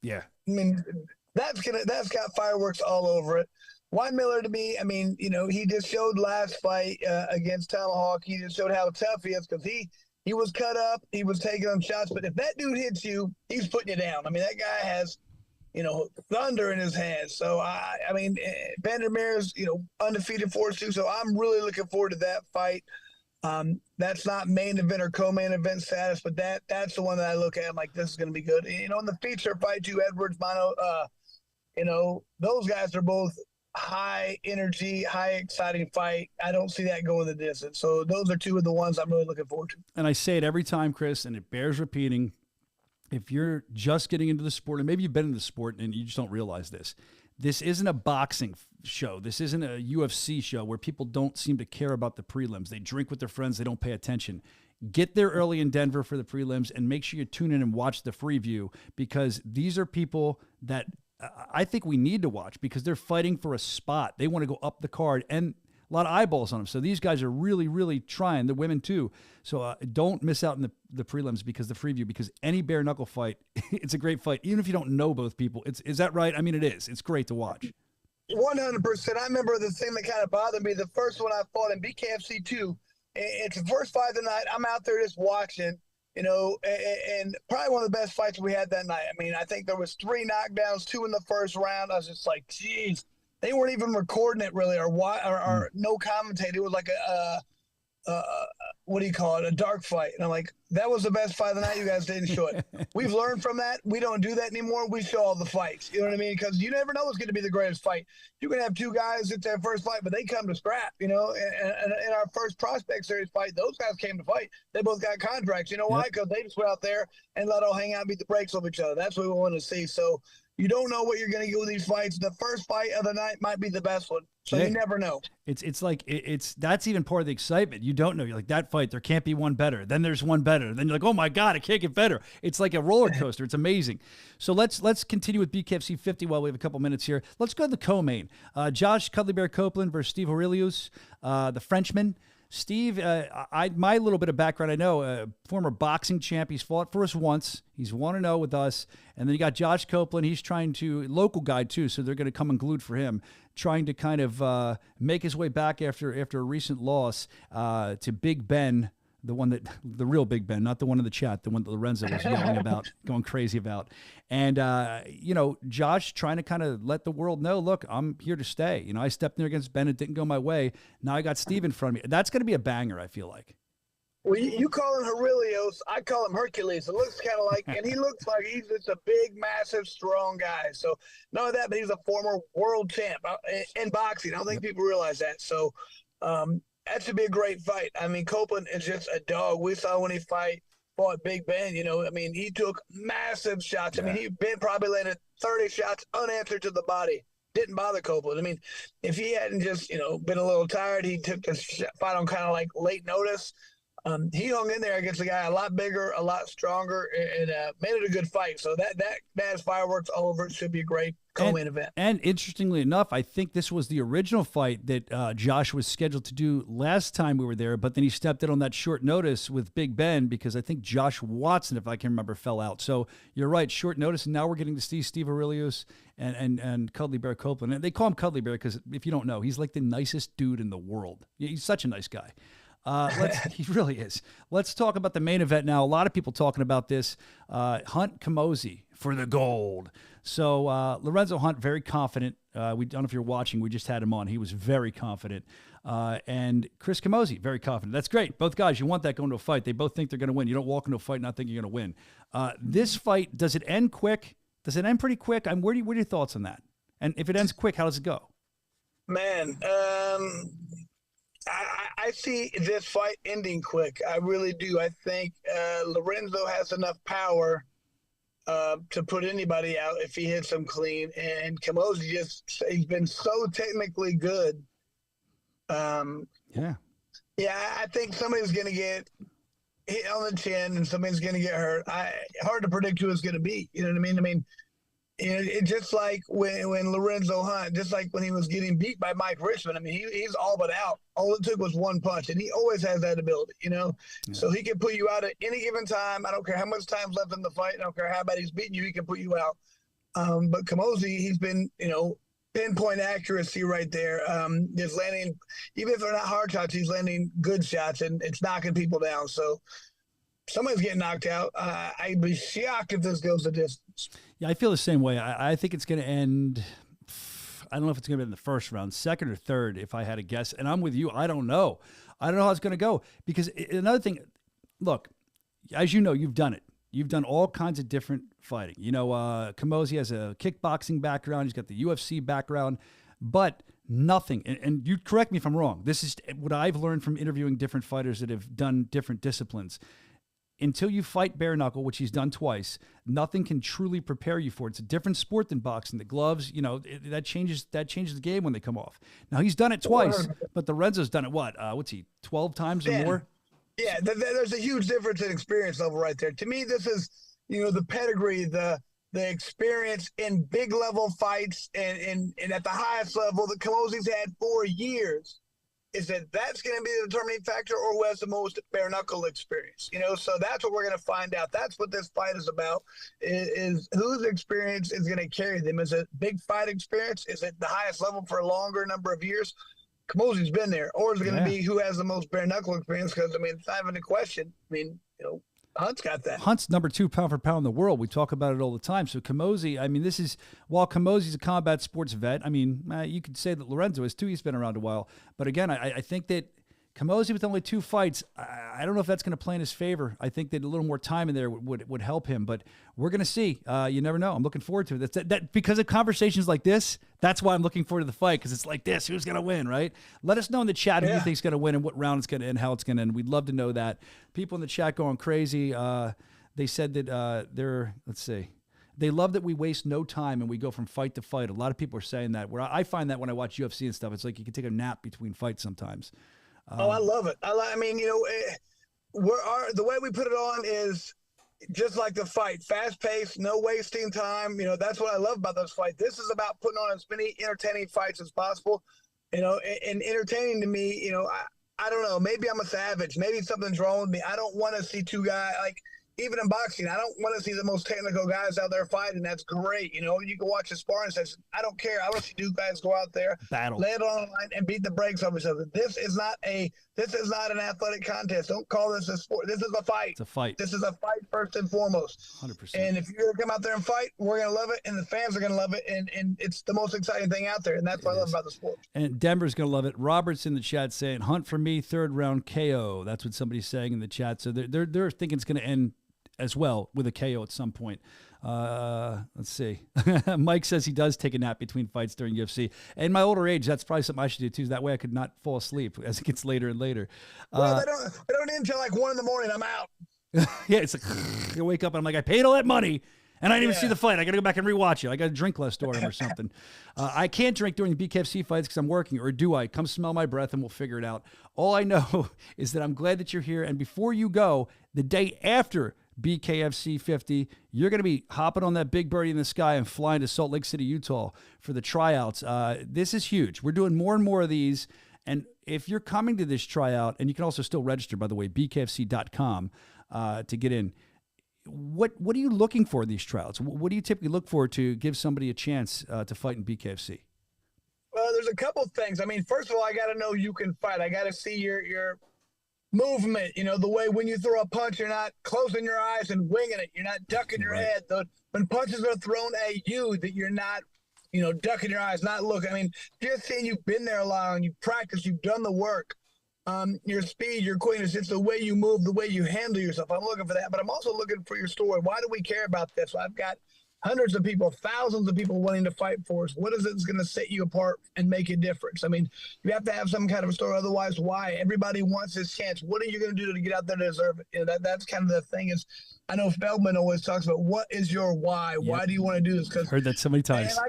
Yeah. I mean, that's got fireworks all over it. Weimiller, to me, I mean, he just showed last fight against Tomahawk. He just showed how tough he is because he was cut up. He was taking them shots. But if that dude hits you, he's putting you down. I mean, that guy has thunder in his hands. So, I mean, Vandermeer's, undefeated for us too. So I'm really looking forward to that fight. That's not main event or co-main event status, but that's the one that I look at. I'm like, this is going to be good. In the feature fight too, Edwards, Mono, those guys are both high energy, high exciting fight. I don't see that going the distance. So those are two of the ones I'm really looking forward to. And I say it every time, Chris, and it bears repeating. If you're just getting into the sport, and maybe you've been in the sport and you just don't realize this isn't a boxing show. This isn't a UFC show where people don't seem to care about the prelims. They drink with their friends. They don't pay attention. Get there early in Denver for the prelims and make sure you tune in and watch the free view because these are people that I think we need to watch because they're fighting for a spot. They want to go up the card and a lot of eyeballs on them. So these guys are really, really trying. The women too. So don't miss out on the prelims because the free view, because any bare knuckle fight, it's a great fight. Even if you don't know both people, is that right? I mean, it is. It's great to watch. 100%. I remember the thing that kind of bothered me. The first one I fought in BKFC 2, it's the first fight of the night. I'm out there just watching, and probably one of the best fights we had that night. I mean, I think there was 3 knockdowns, 2 in the first round. I was just like, geez. They weren't even recording it really, or no commentator. It was like what do you call it, a dark fight. And I'm like, that was the best fight of the night. You guys didn't show it. We've learned from that. We don't do that anymore. We show all the fights. You know what I mean? Because you never know what's going to be the greatest fight. You can have two guys at their first fight, but they come to scrap, you know. And in our first Prospect Series fight, those guys came to fight. They both got contracts. You know why? Because they just went out there and let all hang out and beat the brakes off each other. That's what we want to see. So you don't know what you're going to get with these fights. The first fight of the night might be the best one. So you never know. It's that's even part of the excitement. You don't know. You're like, that fight, there can't be one better. Then there's one better. Then you're like, oh my God, it can't get better. It's like a roller coaster. It's amazing. So let's continue with BKFC 50 while we have a couple minutes here. Let's go to the co-main. Josh Cuddly Bear Copeland versus Steve Aurelius, the Frenchman. Steve, my little bit of background, I know, former boxing champ. He's fought for us once. He's 1-0 with us. And then you got Josh Copeland. He's trying to, local guy too, so they're going to come unglued for him, trying to kind of make his way back after a recent loss to Big Ben, the real Big Ben, not the one in the chat, the one that Lorenzo was yelling about, going crazy about. And, Josh trying to kind of let the world know, look, I'm here to stay. You know, I stepped in there against Ben. It didn't go my way. Now I got Steve in front of me. That's going to be a banger, I feel like. Well, you call him Aurelius. I call him Hercules. It looks kind of like, and he looks like he's just a big, massive, strong guy. So none of that, but he's a former world champ in boxing. I don't think people realize that. So that should be a great fight. I mean, Copeland is just a dog. We saw when he fought Big Ben, you know, I mean, he took massive shots. I mean, Ben probably landed 30 shots unanswered to the body. Didn't bother Copeland. I mean, if he hadn't just, you know, been a little tired, he took the fight on kind of like late notice. He hung in there against a guy a lot bigger, a lot stronger, and made it a good fight. So that has fireworks all over it. Should be a great co-main event. And interestingly enough, I think this was the original fight that Josh was scheduled to do last time we were there, but then he stepped in on that short notice with Big Ben because I think Josh Watson, if I can remember, fell out. So you're right, short notice, and now we're getting to see Steve Aurelius and Cuddly Bear Copeland. And they call him Cuddly Bear because if you don't know, he's like the nicest dude in the world. He's such a nice guy. He really is. Let's talk about the main event now. A lot of people talking about this. Hunt Kamosi for the gold. So Lorenzo Hunt, very confident. We don't know if you're watching. We just had him on. He was very confident. And Chris Kamosi, very confident. That's great. Both guys, you want that going to a fight. They both think they're going to win. You don't walk into a fight not thinking you're going to win. This fight, does it end quick? Does it end pretty quick? What are your thoughts on that? And if it ends quick, how does it go? Man, I see this fight ending quick. I really do. I think Lorenzo has enough power to put anybody out if he hits them clean. And Kamosi he's been so technically good. Yeah, I think somebody's going to get hit on the chin and somebody's going to get hurt. Hard to predict who it's going to be. You know what I mean? I mean, it's just like when Lorenzo Hunt, just like when he was getting beat by Mike Richmond. I mean, he's all but out. All it took was one punch, and he always has that ability, you know. Yeah. So he can put you out at any given time. I don't care how much time's left in the fight. I don't care how bad he's beating you. He can put you out. But Kamosi, he's been, you know, pinpoint accuracy right there. Just landing, even if they're not hard shots, he's landing good shots, and it's knocking people down. So somebody's getting knocked out. I'd be shocked if this goes the distance. Yeah, I feel the same way. I think it's going to end, I don't know if it's going to be in the first round, second or third, if I had to guess. And I'm with you. I don't know. I don't know how it's going to go. Because another thing, look, as you know, you've done it. You've done all kinds of different fighting. You know, Kamosi has a kickboxing background. He's got the UFC background. But nothing, and you correct me if I'm wrong, this is what I've learned from interviewing different fighters that have done different disciplines. Until you fight bare knuckle, which he's done twice, nothing can truly prepare you for it. It's a different sport than boxing. The gloves, you know, that changes the game when they come off. Now he's done it twice, but Lorenzo's done it what's he, 12 times or more? Yeah, there's a huge difference in experience level right there. To me, this is, you know, the pedigree, the experience in big level fights and at the highest level that Kamosi's had for years. Is that's going to be the determining factor, or who has the most bare knuckle experience? You know, so that's what we're going to find out. That's what this fight is about. Is whose experience is going to carry them? Is it big fight experience? Is it the highest level for a longer number of years? Kamosi's been there, or is it going to be who has the most bare knuckle experience? Because I mean, it's not even a question. I mean, you know, Hunt's got that. Hunt's number 2 pound for pound in the world. We talk about it all the time. So Kamosi, I mean, this is, while Kamosi's a combat sports vet, I mean, you could say that Lorenzo is too. He's been around a while. But again, I think that Camozzi with only 2 fights, I don't know if that's going to play in his favor. I think that a little more time in there would help him, but we're going to see. You never know. I'm looking forward to it. That because of conversations like this, that's why I'm looking forward to the fight, because it's like this. Who's going to win, right? Let us know in the chat who you think's going to win and what round it's going to end, how it's going to end. We'd love to know that. People in the chat going crazy. They said that let's see. They love that we waste no time and we go from fight to fight. A lot of people are saying that. Where I find that when I watch UFC and stuff, it's like you can take a nap between fights sometimes. I love it. I mean, the way we put it on is just like the fight, fast paced, no wasting time. That's what I love about those fights. This is about putting on as many entertaining fights as possible. And entertaining to me, I don't know. Maybe I'm a savage. Maybe something's wrong with me. I don't want to see 2 guys even in boxing, I don't want to see the most technical guys out there fighting. That's great. You can watch a sparring session. I don't care. I want to see 2 guys go out there, battle, lay it on the line, and beat the brakes off each other. This is not an athletic contest. Don't call this a sport. This is a fight. It's a fight. This is a fight first and foremost. 100%. And if you're going to come out there and fight, we're going to love it, and the fans are going to love it, and it's the most exciting thing out there, and that's what I love about the sport. And Denver's going to love it. Robert's in the chat saying, Hunt for me, 3rd round KO. That's what somebody's saying in the chat. So they're thinking it's going to end as well with a KO at some point. Let's see. Mike says he does take a nap between fights during UFC. And my older age, that's probably something I should do too. That way I could not fall asleep as it gets later and later. Well, they don't end until 1 a.m. I'm out. Yeah, it's like, I wake up and I'm like, I paid all that money and I didn't even see the fight. I got to go back and rewatch it. I got to drink less during or something. I can't drink during the BKFC fights because I'm working, or do I? Come smell my breath and we'll figure it out. All I know is that I'm glad that you're here. And before you go, the day after BKFC 50, you're going to be hopping on that big birdie in the sky and flying to Salt Lake City, Utah for the tryouts. This is huge. We're doing more and more of these. And if you're coming to this tryout, and you can also still register, by the way, bkfc.com to get in. What are you looking for in these tryouts? What do you typically look for to give somebody a chance to fight in BKFC? Well, there's a couple things. I mean, first of all, I got to know you can fight. I got to see your movement, the way when you throw a punch, you're not closing your eyes and winging it. You're not ducking your head. When punches are thrown at you, that you're not, ducking your eyes, not looking. I mean, just seeing you've been there a lot and you've practiced, you've done the work. Your speed, your quickness, it's the way you move, the way you handle yourself. I'm looking for that, but I'm also looking for your story. Why do we care about this? I've got hundreds of people, thousands of people wanting to fight for us. What is it that's going to set you apart and make a difference? I mean, you have to have some kind of a story. Otherwise, why? Everybody wants this chance. What are you going to do to get out there to deserve it? That's kind of the thing is, I know Feldman always talks about what is your why? Yep. Why do you want to do this? Because heard that so many times. Man,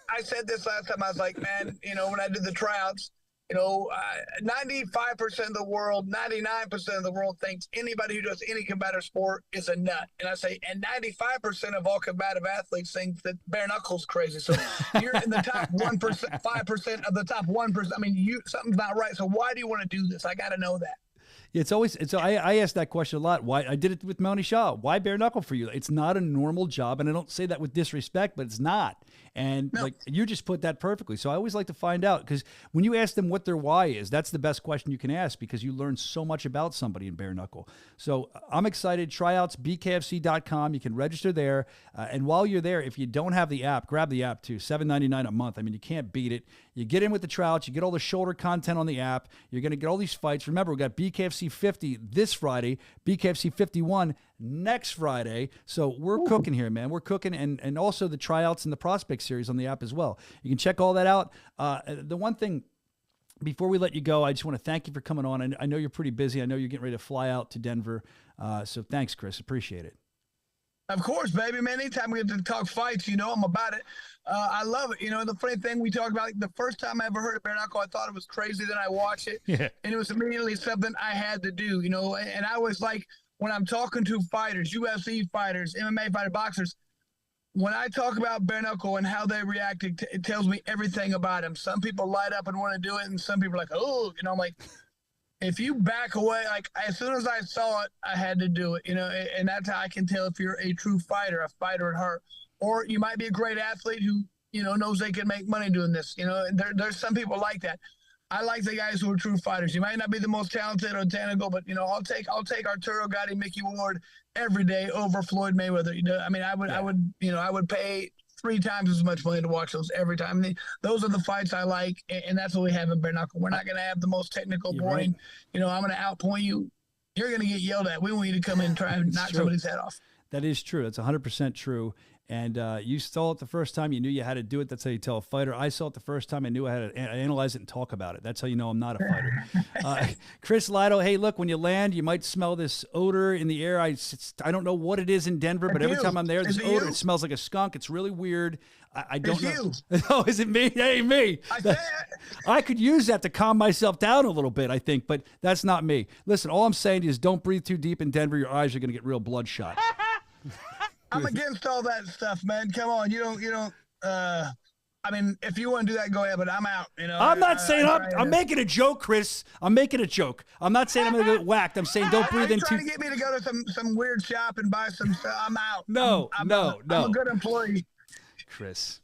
I said this last time. I was like, man, when I did the tryouts, 95% of the world, 99% of the world thinks anybody who does any combative sport is a nut. And I say, and 95% of all combative athletes think that bare knuckles crazy. So you're in the top 1%, 5% of the top 1%. I mean, something's not right. So why do you want to do this? I got to know that. I ask that question a lot. Why? I did it with Melanie Shaw. Why bare knuckle for you? It's not a normal job, and I don't say that with disrespect, but it's not. And like you just put that perfectly. So I always like to find out, because when you ask them what their why is, that's the best question you can ask, because you learn so much about somebody in bare knuckle. So I'm excited. Tryouts, bkfc.com. You can register there. And while you're there, if you don't have the app, grab the app too. $7.99 a month. I mean, you can't beat it. You get in with the tryouts. You get all the shoulder content on the app. You're going to get all these fights. Remember, we got BKFC 50 this Friday, BKFC 51 next Friday. So we're cooking here, man. We're cooking, and also the tryouts and the prospect series on the app as well. You can check all that out. The one thing before we let you go, I just want to thank you for coming on. I know you're pretty busy. I know you're getting ready to fly out to Denver. So thanks, Chris. Appreciate it. Of course, baby, man. Anytime we get to talk fights, I'm about it. I love it. The funny thing we talked about, the first time I ever heard of bare knuckle, I thought it was crazy. Then I watched it, and it was immediately something I had to do. And I was like, when I'm talking to fighters, UFC fighters, MMA fighters, boxers, when I talk about bare knuckle and how they react, it tells me everything about them. Some people light up and want to do it, and some people are like, oh, I'm like, if you back away, like as soon as I saw it, I had to do it, and that's how I can tell if you're a true fighter, a fighter at heart, or you might be a great athlete who, knows they can make money doing this. There's some people like that. I like the guys who are true fighters. You might not be the most talented or technical, but I'll take Arturo Gatti, Mickey Ward every day over Floyd Mayweather. I mean, I would pay 3 times as much money to watch those every time. Those are the fights I like, and that's what we have in bare knuckle. We're not going to have the most technical point. Right. I'm going to outpoint you. You're going to get yelled at. We want you to come in and try and knock somebody's head off. That is true. That's 100% true. And you saw it the first time. You knew you had to do it. That's how you tell a fighter. I saw it the first time. I knew I had to analyze it and talk about it. That's how you know I'm not a fighter. Chris Lido, hey, look, when you land, you might smell this odor in the air. I don't know what it is in Denver, but every time I'm there, this odor, it smells like a skunk. It's really weird. I don't know. Oh, is it me? Hey, me. I could use that to calm myself down a little bit, I think, but that's not me. Listen, all I'm saying is don't breathe too deep in Denver. Your eyes are going to get real bloodshot. I'm against all that stuff, man. Come on, you don't. I mean, if you want to do that, go ahead. But I'm out. I'm not saying I'm making a joke, Chris. I'm making a joke. I'm not saying I'm going to get whacked. I'm saying don't breathe in too. Trying to get me to go to some weird shop and buy some stuff. I'm out. No. I'm a good employee. Chris,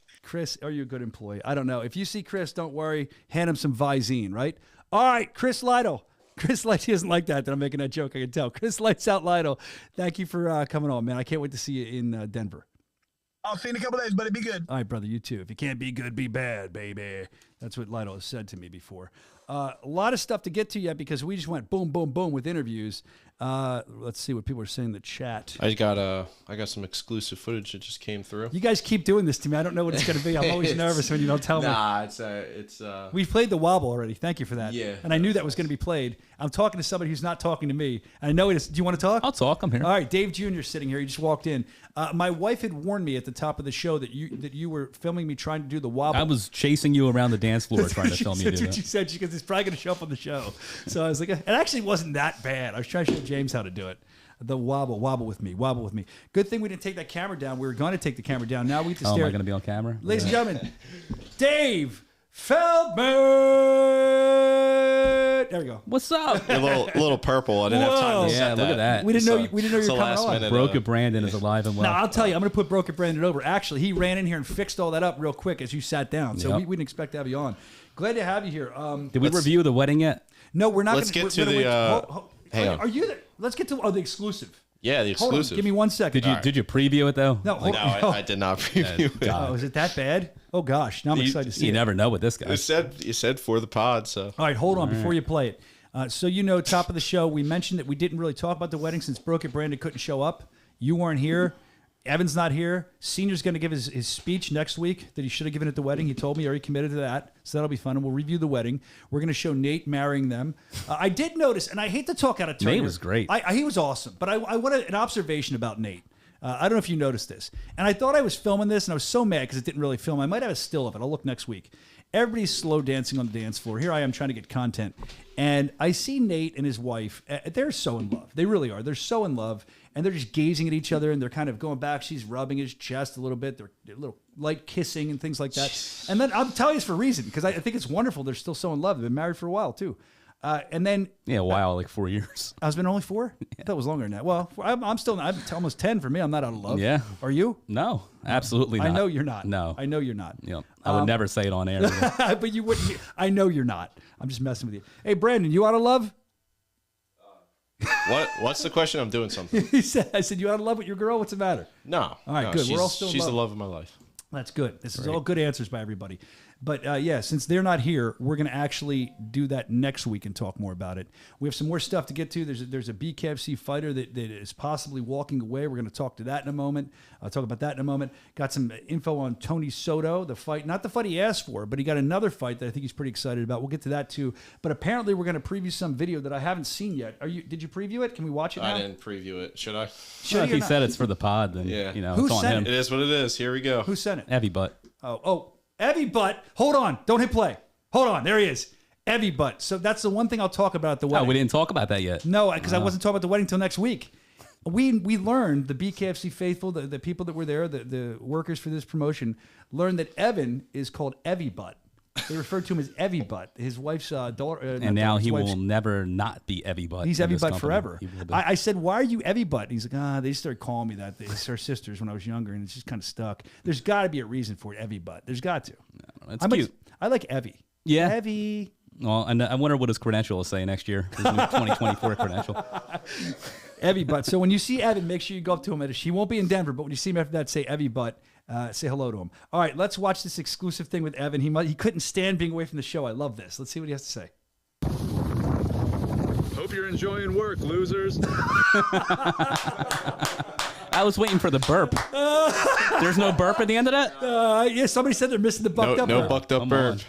are you a good employee? I don't know. If you see Chris, don't worry. Hand him some Visine, right? All right, Chris Lido. Chris Lights, he doesn't like that I'm making that joke, I can tell. Chris Lights Out Lido, thank you for coming on, man. I can't wait to see you in Denver. I'll see you in a couple days, buddy. Be good. All right, brother, you too. If you can't be good, be bad, baby. That's what Lido has said to me before. A lot of stuff to get to yet because we just went boom, boom, boom with interviews. Let's see what people are saying in the chat. I got some exclusive footage that just came through. You guys keep doing this to me. I don't know what it's going to be. I'm always nervous when you don't tell me. Nah, We've played the wobble already. Thank you for that. Yeah. And I knew that was going to be played. I'm talking to somebody who's not talking to me. And I know it is. Do you want to talk? I'll talk. I'm here. All right. Dave Jr. is sitting here. He just walked in. My wife had warned me at the top of the show that you were filming me trying to do the wobble. I was chasing you around the dance floor trying to film you do that. She said because it's probably going to show up on the show. So I was like, it actually wasn't that bad. I was trying to show James how to do it. The wobble with me. Good thing we didn't take that camera down. We were going to take the camera down. Now we have to stare. Am I going to be on camera? Ladies and gentlemen, Dave Feldman. There we go. What's up? A little purple. I didn't have time to set that. Look at that. We didn't know you were coming on. Broken Brandon is alive and well. No, I'll tell you, I'm going to put Broken Brandon over. Actually, he ran in here and fixed all that up real quick as you sat down. So we didn't expect to have you on. Glad to have you here. Did we review the wedding yet? No, we're not. Let's get to the. Hang on. Are you there? Let's get to the exclusive. Yeah, the exclusive. Hold on, give me 1 second. Did you preview it though? No, I did not preview it. Oh, is it that bad? Oh gosh, now I'm excited to see. You never know with this guy. You said for the pod, so. All right, hold on before you play it. So top of the show, we mentioned that we didn't really talk about the wedding since Broken Brandon couldn't show up. You weren't here. Evan's not here. Senior's going to give his speech next week that he should have given at the wedding. He told me he already committed to that. So that'll be fun. And we'll review the wedding. We're going to show Nate marrying them. I did notice, and I hate to talk out of turn. Nate was great. He was awesome. But I want an observation about Nate. I don't know if you noticed this. And I thought I was filming this, and I was so mad because it didn't really film. I might have a still of it. I'll look next week. Everybody's slow dancing on the dance floor. Here I am trying to get content. And I see Nate and his wife. They're so in love. They really are. They're so in love. And they're just gazing at each other, and they're kind of going back. She's rubbing his chest a little bit. They're a little light kissing and things like that. And then I'm telling you this for a reason, because I think it's wonderful. They're still so in love. They've been married for a while, too. And then... Yeah, a while, like 4 years. I was been only 4? I thought it was longer than that. Well, I'm still... I'm almost 10 for me. I'm not out of love. Yeah. Are you? No, absolutely not. I know you're not. No. I know you're not. Yep. I would never say it on air. But you wouldn't... I know you're not. I'm just messing with you. Hey, Brandon, you out of love? What's the question? I'm doing something. I said, you out of love with your girl? What's the matter? No. All right, good. We're all still in she's love. the love of my life. That's good. This is all good answers by everybody. But since they're not here, we're going to actually do that next week and talk more about it. We have some more stuff to get to. There's a BKFC fighter that is possibly walking away. We're going to talk to that in a moment. I'll talk about that in a moment. Got some info on Tony Soto, the fight. Not the fight he asked for, but he got another fight that I think he's pretty excited about. We'll get to that too. But apparently we're going to preview some video that I haven't seen yet. Did you preview it? Can we watch it now? I didn't preview it. Should I? If he said it's for the pod, then Who it's on sent him. It is what it is. Here we go. Who sent it? Evie Butt. Oh, Evie Butt. Hold on. Don't hit play. Hold on. There he is. Evie Butt. So that's the one thing I'll talk about at the wedding. Oh, we didn't talk about that yet. No, because I wasn't talking about the wedding until next week. We learned, the BKFC faithful, the people that were there, the workers for this promotion, learned that Evan is called Evie Butt. They referred to him as Evie Butt. His wife's daughter. And now he will never not be Evie Butt. He's Evie Butt forever. I said, why are you Evie Butt? And he's like, they started calling me that. It's her sisters when I was younger, and it's just kind of stuck. There's got to be a reason for it, Evie Butt. There's got to. No, it's cute. I like Evie. Yeah. Evie. Well, and I wonder what his credential will say next year. His new 2024 credential. Evie Butt. So when you see Evan, make sure you go up to him. She won't be in Denver, but when you see him after that, say Evie Butt. Say hello to him. All right, let's watch this exclusive thing with Evan. He couldn't stand being away from the show. I love this. Let's see what he has to say. Hope you're enjoying work, losers. I was waiting for the burp. There's no burp at the end of that? Yeah, somebody said they're missing the bucked up burp. No bucked up burp.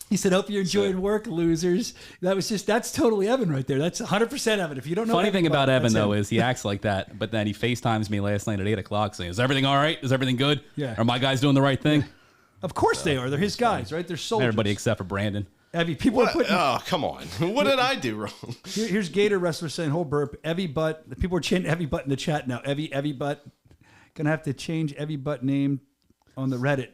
He said, hope you're enjoying work, losers. That's totally Evan right there. That's 100% Evan. If you don't know Funny thing about Evan, though, him. is he acts like that, but then he FaceTimes me last night at 8 o'clock saying, is everything all right? Is everything good? Yeah. Are my guys doing the right thing? Of course they are. They're his guys, right? They're soldiers. Everybody except for Brandon. Evie, people are putting... Oh, come on. What did I do wrong? Here's Gator Wrestler saying, whole burp, Evie Butt. People are chanting Evie Butt in the chat now. Evie Butt. Gonna have to change Evie Butt name on the Reddit.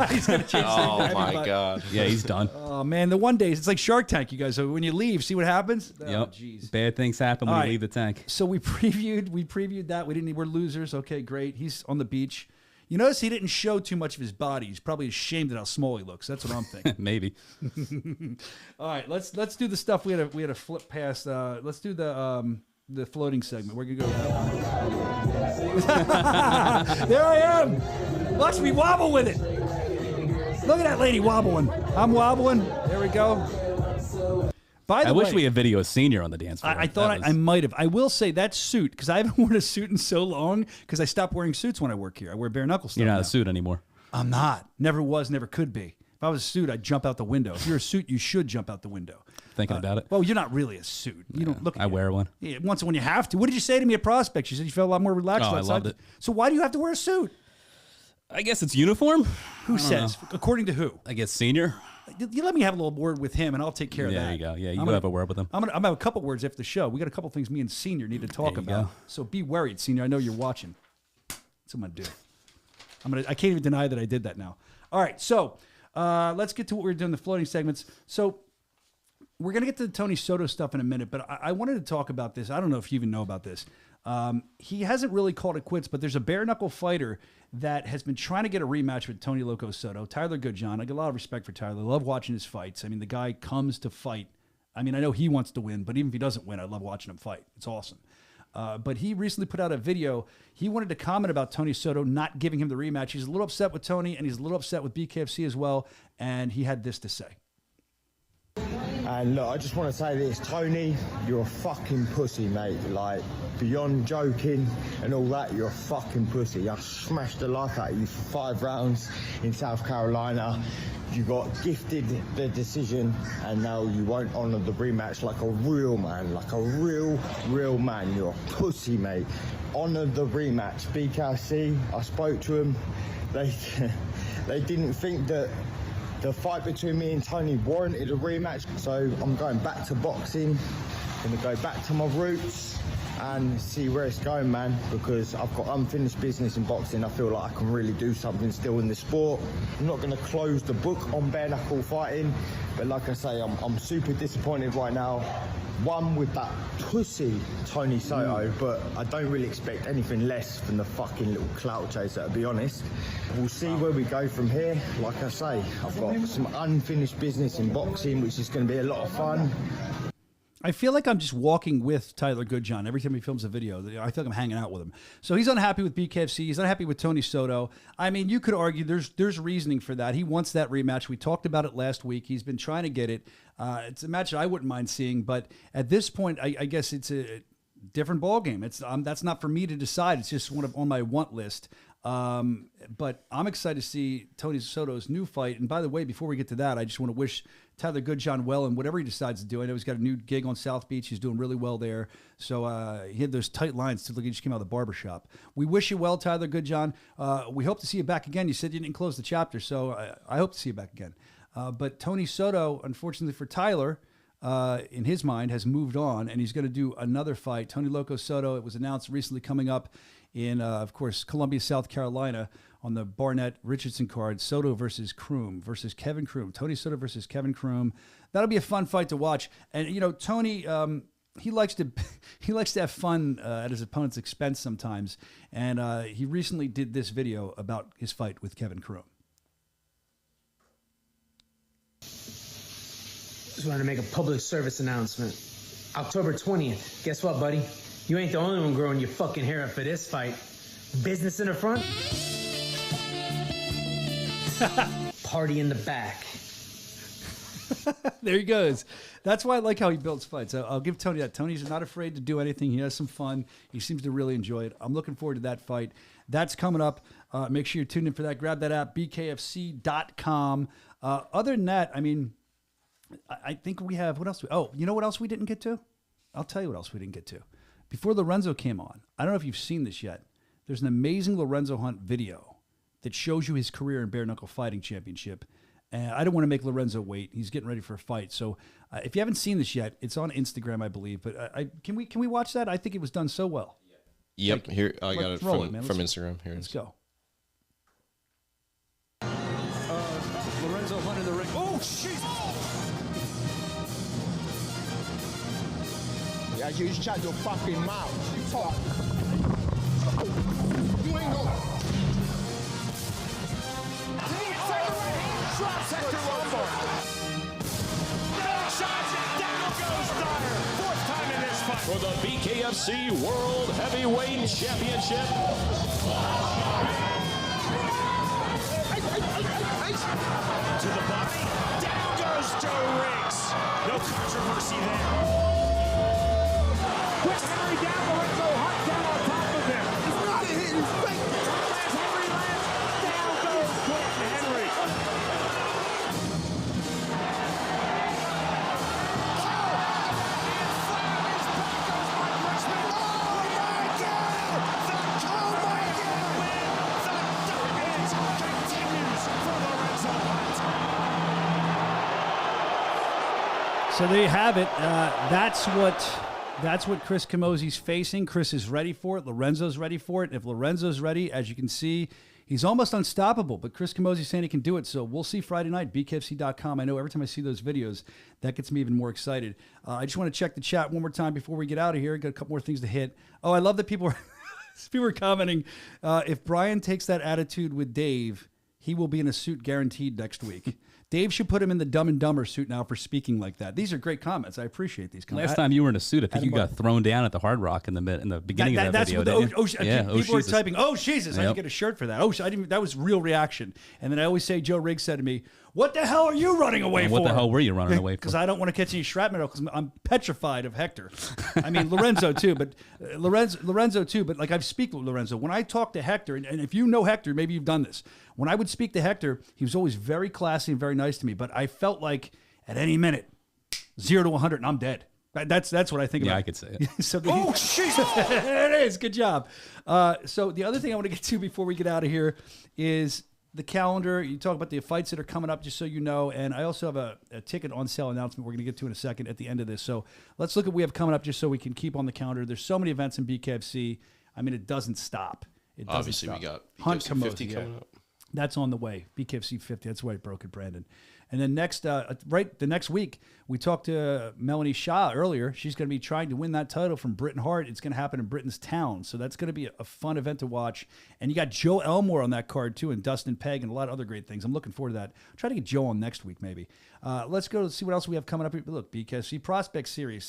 He's gonna change the name to Evie my Butt. God. Yeah, he's done. Oh, man. The one days, it's like Shark Tank, you guys. So when you leave, see what happens? Oh, Yep. jeez. Bad things happen when All you right. leave the tank. So we previewed that. We're losers. Okay, great. He's on the beach. You notice he didn't show too much of his body. He's probably ashamed at how small he looks. That's what I'm thinking. Maybe. All right, let's do the stuff we had to flip past. Let's do the floating segment. We're gonna go. There I am. Watch me wobble with it. Look at that lady wobbling. I'm wobbling. There we go. By the I way, wish we had video of Senior on the dance floor. I thought I might have. I will say that suit, because I haven't worn a suit in so long, because I stopped wearing suits when I work here. I wear bare knuckle stuff. You're not now. a suit anymore. I'm not. Never was, never could be. If I was a suit, I'd jump out the window. If you're a suit, you should jump out the window. Thinking about it? Well, you're not really a suit. You don't look. I wear one. Yeah, once when you have to. What did you say to me at Prospect? You said you felt a lot more relaxed Oh, I outside. loved it. So why do you have to wear a suit? I guess it's uniform. Who says? According to who? I guess Senior. You let me have a little word with him, and I'll take care of that. There you go. Yeah, you I'm go have a word with him. I'm gonna have a couple words after the show. We got a couple things me and Senior need to talk There you about. go. So be worried, Senior. I know you're watching. That's what I'm gonna do. I can't even deny that I did that now. All right, so let's get to what we're doing, the floating segments. So we're going to get to the Tony Soto stuff in a minute, but I wanted to talk about this. I don't know if you even know about this. He hasn't really called it quits, but there's a bare knuckle fighter that has been trying to get a rematch with Tony Loco Soto, Tyler Goodjohn. I get a lot of respect for Tyler. I love watching his fights. I mean, the guy comes to fight. I mean, I know he wants to win, but even if he doesn't win, I love watching him fight. It's awesome. But he recently put out a video. He wanted to comment about Tony Soto not giving him the rematch. He's a little upset with Tony, and he's a little upset with BKFC as well. And he had this to say. And look, I just want to say this, Tony, you're a fucking pussy, mate. Like, beyond joking and all that, you're a fucking pussy. I smashed the life out of you for 5 rounds in South Carolina. You got gifted the decision, and now you won't honour the rematch like a real man, like a real man. You're a pussy, mate. Honour the rematch. BKFC, I spoke to them. They didn't think that the fight between me and Tony warranted a rematch, so I'm going back to boxing. I'm gonna go back to my roots and see where it's going, man, because I've got unfinished business in boxing. I feel like I can really do something still in the sport. I'm not gonna close the book on bare knuckle fighting, but like I say, I'm super disappointed right now. One, with that pussy Tony Soto, but I don't really expect anything less from the fucking little clout chaser, to be honest. We'll see where we go from here. Like I say, I've got some unfinished business in boxing, which is going to be a lot of fun. I feel like I'm just walking with Tyler Goodjohn every time he films a video. I feel like I'm hanging out with him. So he's unhappy with BKFC. He's unhappy with Tony Soto. I mean, you could argue there's reasoning for that. He wants that rematch. We talked about it last week. He's been trying to get it. It's a match that I wouldn't mind seeing, but at this point, I guess it's a different ballgame. It's that's not for me to decide. It's just on my want list. But I'm excited to see Tony Soto's new fight. And by the way, before we get to that, I just want to wish Tyler Goodjohn well in whatever he decides to do. I know he's got a new gig on South Beach. He's doing really well there. So he had those tight lines to look. He just came out of the barbershop. We wish you well, Tyler Goodjohn. We hope to see you back again. You said you didn't close the chapter, so I hope to see you back again. But Tony Soto, unfortunately for Tyler, in his mind, has moved on, and he's going to do another fight. Tony Loco Soto, it was announced recently, coming up in, of course, Columbia, South Carolina, on the Barnett-Richardson card. Soto versus Kroom versus Kevin Kroom. Tony Soto versus Kevin Kroom. That'll be a fun fight to watch. And, you know, Tony, he likes to have fun at his opponent's expense sometimes. And he recently did this video about his fight with Kevin Kroom. Just wanted to make a public service announcement. October 20th. Guess what, buddy? You ain't the only one growing your fucking hair up for this fight. Business in the front, Party in the back. There he goes. That's why I like how he builds fights. I'll give Tony that. Tony's not afraid to do anything. He has some fun. He seems to really enjoy it. I'm looking forward to that fight. That's coming up. Make sure you're tuned in for that. Grab that app, bkfc.com. Other than that, I mean, I think we have, what else? You know what else we didn't get to? I'll tell you what else we didn't get to. Before Lorenzo came on, I don't know if you've seen this yet. There's an amazing Lorenzo Hunt video that shows you his career in bare knuckle fighting championship. And I don't want to make Lorenzo wait. He's getting ready for a fight. So if you haven't seen this yet, it's on Instagram, I believe. But can we watch that? I think it was done so well. Yep. Here I got it from Instagram. Here let's go. Lorenzo Hunt in the ring. Oh, jeez. Yeah, you shut your fucking mouth. You talk. You ain't gonna. Drops Hector Lombard. Big shots and down goes Dyer. Fourth time in this fight. For the BKFC World Heavyweight Championship. To the body. Down goes Joe Riggs. No controversy there. Chris Henry down, Lorenzo Hunt down on top of him. It's not a hit, he's fake. As Henry lands, down goes Quentin Henry. So there you have it. That's what Chris Camozzi's facing. Chris is ready for it. Lorenzo's ready for it. If Lorenzo's ready, as you can see, he's almost unstoppable. But Chris Camozzi's saying he can do it. So we'll see Friday night, bkfc.com. I know every time I see those videos, that gets me even more excited. I just want to check the chat one more time before we get out of here. Got a couple more things to hit. Oh, I love that people are commenting. If Brian takes that attitude with Dave, he will be in a suit guaranteed next week. Dave should put him in the Dumb and Dumber suit now for speaking like that. These are great comments. I appreciate these comments. Last time you were in a suit, I think you got thrown down at the Hard Rock in the beginning of that video. People were typing, "Oh Jesus!" I didn't get a shirt for that. I didn't. That was real reaction. And then I always say, Joe Riggs said to me, "What the hell are you running away for?" What the hell were you running away for? Because I don't want to catch any shrapnel. Because I'm petrified of Hector. I mean Lorenzo too, but Lorenzo too. But like I've speak with Lorenzo. When I talk to Hector, and if you know Hector, maybe you've done this. When I would speak to Hector, he was always very classy and very nice to me. But I felt like at any minute, 0 to 100, and I'm dead. That's what I think about. Yeah, I could say it. Oh, jeez. There it is. Good job. So the other thing I want to get to before we get out of here is the calendar. You talk about the fights that are coming up, just so you know. And I also have a ticket on sale announcement we're going to get to in a second at the end of this. So let's look at what we have coming up just so we can keep on the calendar. There's so many events in BKFC. I mean, it doesn't stop. Obviously, we got BKFC 50 coming up. That's on the way. BKFC 50. That's why I broke it, Brandon. And then the next week, we talked to Melanie Shaw earlier. She's going to be trying to win that title from Britton Hart. It's going to happen in Britain's town. So that's going to be a fun event to watch. And you got Joe Elmore on that card, too, and Dustin Pegg and a lot of other great things. I'm looking forward to that. I'll try to get Joe on next week, maybe. Let's go see what else we have coming up. Look, BKFC Prospect Series,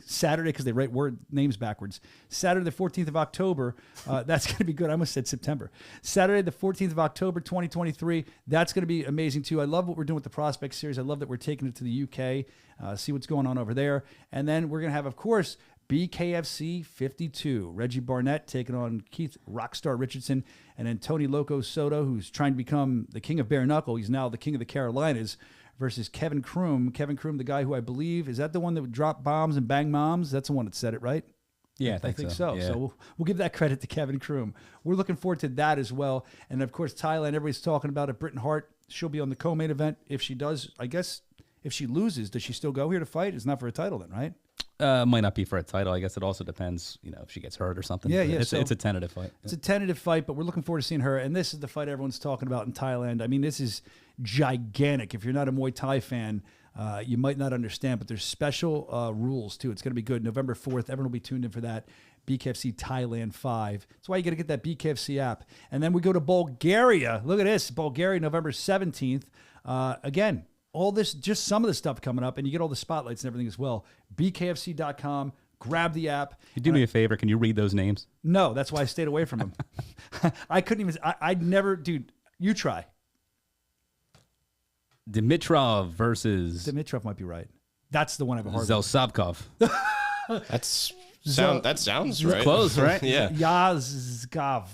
Saturday, because they write names backwards. Saturday, the 14th of October. That's going to be good. I almost said September. Saturday, the 14th of October, 2023. That's going to be amazing, too. I love what we're doing with the Prospect Series. I love that we're taking it to the UK, see what's going on over there. And then we're going to have, of course, BKFC 52. Reggie Barnett taking on Keith Rockstar Richardson, and then Tony Loco Soto, who's trying to become the king of bare knuckle. He's now the king of the Carolinas, versus Kevin Kroom. Kevin Kroom, the guy who I believe, is that the one that would drop bombs and bang moms? That's the one that said it, right? Yeah, I think so. Yeah. So we'll give that credit to Kevin Kroom. We're looking forward to that as well. And, of course, Thailand, everybody's talking about it. Britton Hart, she'll be on the co-main event. If she does, I guess, if she loses, does she still go here to fight? It's not for a title then, right? Might not be for a title. I guess it also depends, if she gets hurt or something. Yeah. It's a tentative fight. It's a tentative fight, but we're looking forward to seeing her. And this is the fight everyone's talking about in Thailand. I mean, this is gigantic. If you're not a Muay Thai fan, you might not understand, but there's special rules, too. It's going to be good. November 4th, everyone will be tuned in for that. BKFC Thailand 5. That's why you got to get that BKFC app. And then we go to Bulgaria. Look at this. Bulgaria, November 17th. Again, all this, just some of the stuff coming up, and you get all the spotlights and everything as well. BKFC.com. Grab the app. You do me a favor. Can you read those names? No, that's why I stayed away from them. I couldn't even. I'd never, dude. You try. Dimitrov versus Dimitrov might be right. That's the one I have a hard Zelsavkov. That sounds right. Close, right? Yeah. Yazgov.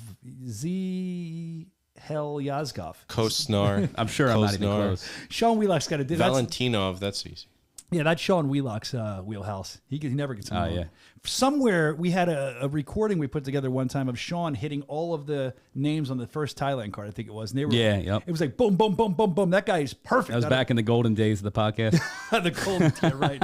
Yazgov. Kosnar. I'm sure I'm not even close. Sean Wheelock's got to do that. Valentinov, that's easy. Yeah, that's Sean Wheelock's wheelhouse. He never gets wrong. Yeah. Somewhere we had a recording we put together one time of Sean hitting all of the names on the first Thailand card, I think it was. And they were, yep. It was like boom, boom, boom, boom, boom. That guy is perfect. That was back in the golden days of the podcast. The golden, yeah, right.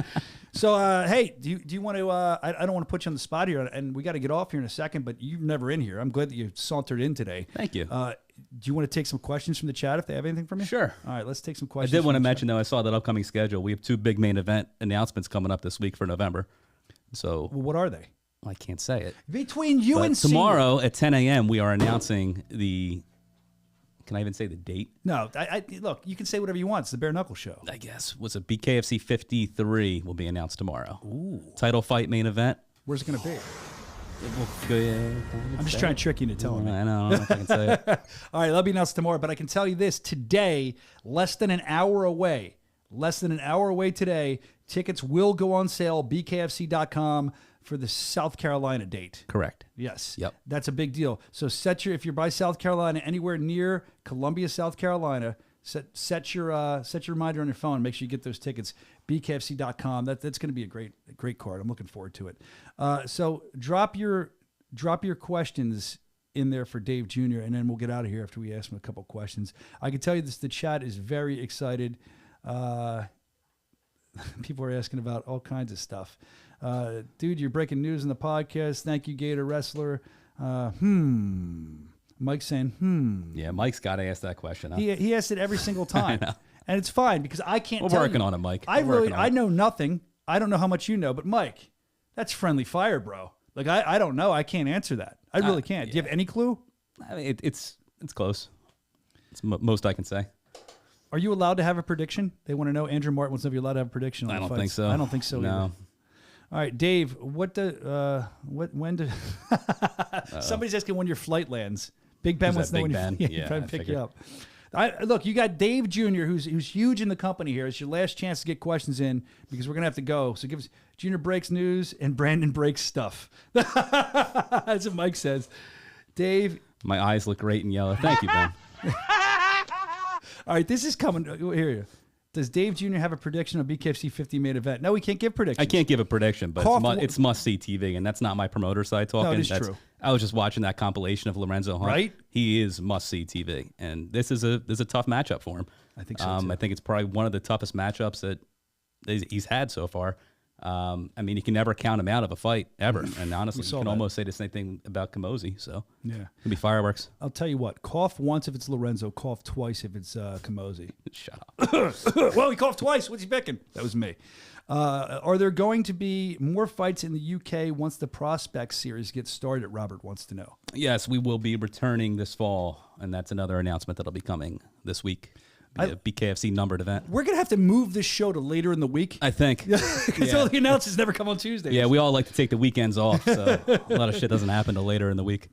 So, hey, do you want to? I don't want to put you on the spot here, and we got to get off here in a second. But you're never in here. I'm glad that you sauntered in today. Thank you. Do you want to take some questions from the chat if they have anything from you? Sure. All right, let's take some questions. I did want to mention, though, I saw that upcoming schedule. We have 2 big main event announcements coming up this week for November. So, well, what are they? I can't say it. Between you and tomorrow at 10 a.m., we are announcing the. Can I even say the date? No. Look, you can say whatever you want. It's the Bare Knuckle Show. I guess. Was it BKFC 53 will be announced tomorrow. Ooh. Title fight main event. Where's it going to be? I'm just trying to trick you into telling me. I know. I don't know if I can say it. All right, that'll be announced tomorrow. But I can tell you this. Today, less than an hour away today, tickets will go on sale, bkfc.com, for the South Carolina date. Correct. Yes. Yep. That's a big deal. So if you're by South Carolina, anywhere near Columbia, South Carolina, set your reminder on your phone. Make sure you get those tickets. bkfc.com. That's going to be a great card. I'm looking forward to it. So drop your questions in there for Dave Jr. and then we'll get out of here after we ask him a couple questions. I can tell you this: the chat is very excited. People are asking about all kinds of stuff. Dude, you're breaking news in the podcast. Thank you, Gator Wrestler. Mike's saying, Yeah, Mike's got to ask that question. Huh? He asks it every single time. And it's fine because I can't We're tell working you. on it, Mike. I know nothing. I don't know how much you know, but Mike, that's friendly fire, bro. Like, I don't know. I can't answer that. I really can't. Yeah. Do you have any clue? I mean, it's close. It's most I can say. Are you allowed to have a prediction? They want to know. Andrew Martin wants to know if you're allowed to have a prediction on I the don't fights. think so. I don't think so No. either. All right, Dave, somebody's asking when your flight lands. Big Ben wants to know when you're trying to pick you up. Look, you got Dave Jr., who's huge in the company here. It's your last chance to get questions in because we're going to have to go. So give us Junior breaks news and Brandon breaks stuff. That's what Mike says. Dave. My eyes look great in yellow. Thank you, Ben. All right, this is coming. Here. Does Dave Jr. have a prediction on BKFC 50 main event? No, we can't give predictions. I can't give a prediction, but it's must-see TV, and that's not my promoter side talking. No, it is true. I was just watching that compilation of Lorenzo Hunt. Right? He is must-see TV, and this is a tough matchup for him. I think so, too. I think it's probably one of the toughest matchups that he's had so far. I mean, you can never count him out of a fight, ever. And honestly, you can almost say the same thing about Camozzi. So, yeah. It'll be fireworks. I'll tell you what. Cough once if it's Lorenzo. Cough twice if it's Camozzi. Shut up. Well, he coughed twice. What's he picking? That was me. Are there going to be more fights in the UK once the Prospect Series gets started? Robert wants to know. Yes, we will be returning this fall, and that's another announcement that'll be coming this week. A BKFC numbered event. We're going to have to move this show to later in the week. I think. Because all the announcements never come on Tuesdays. Yeah, we all like to take the weekends off, so a lot of shit doesn't happen till later in the week.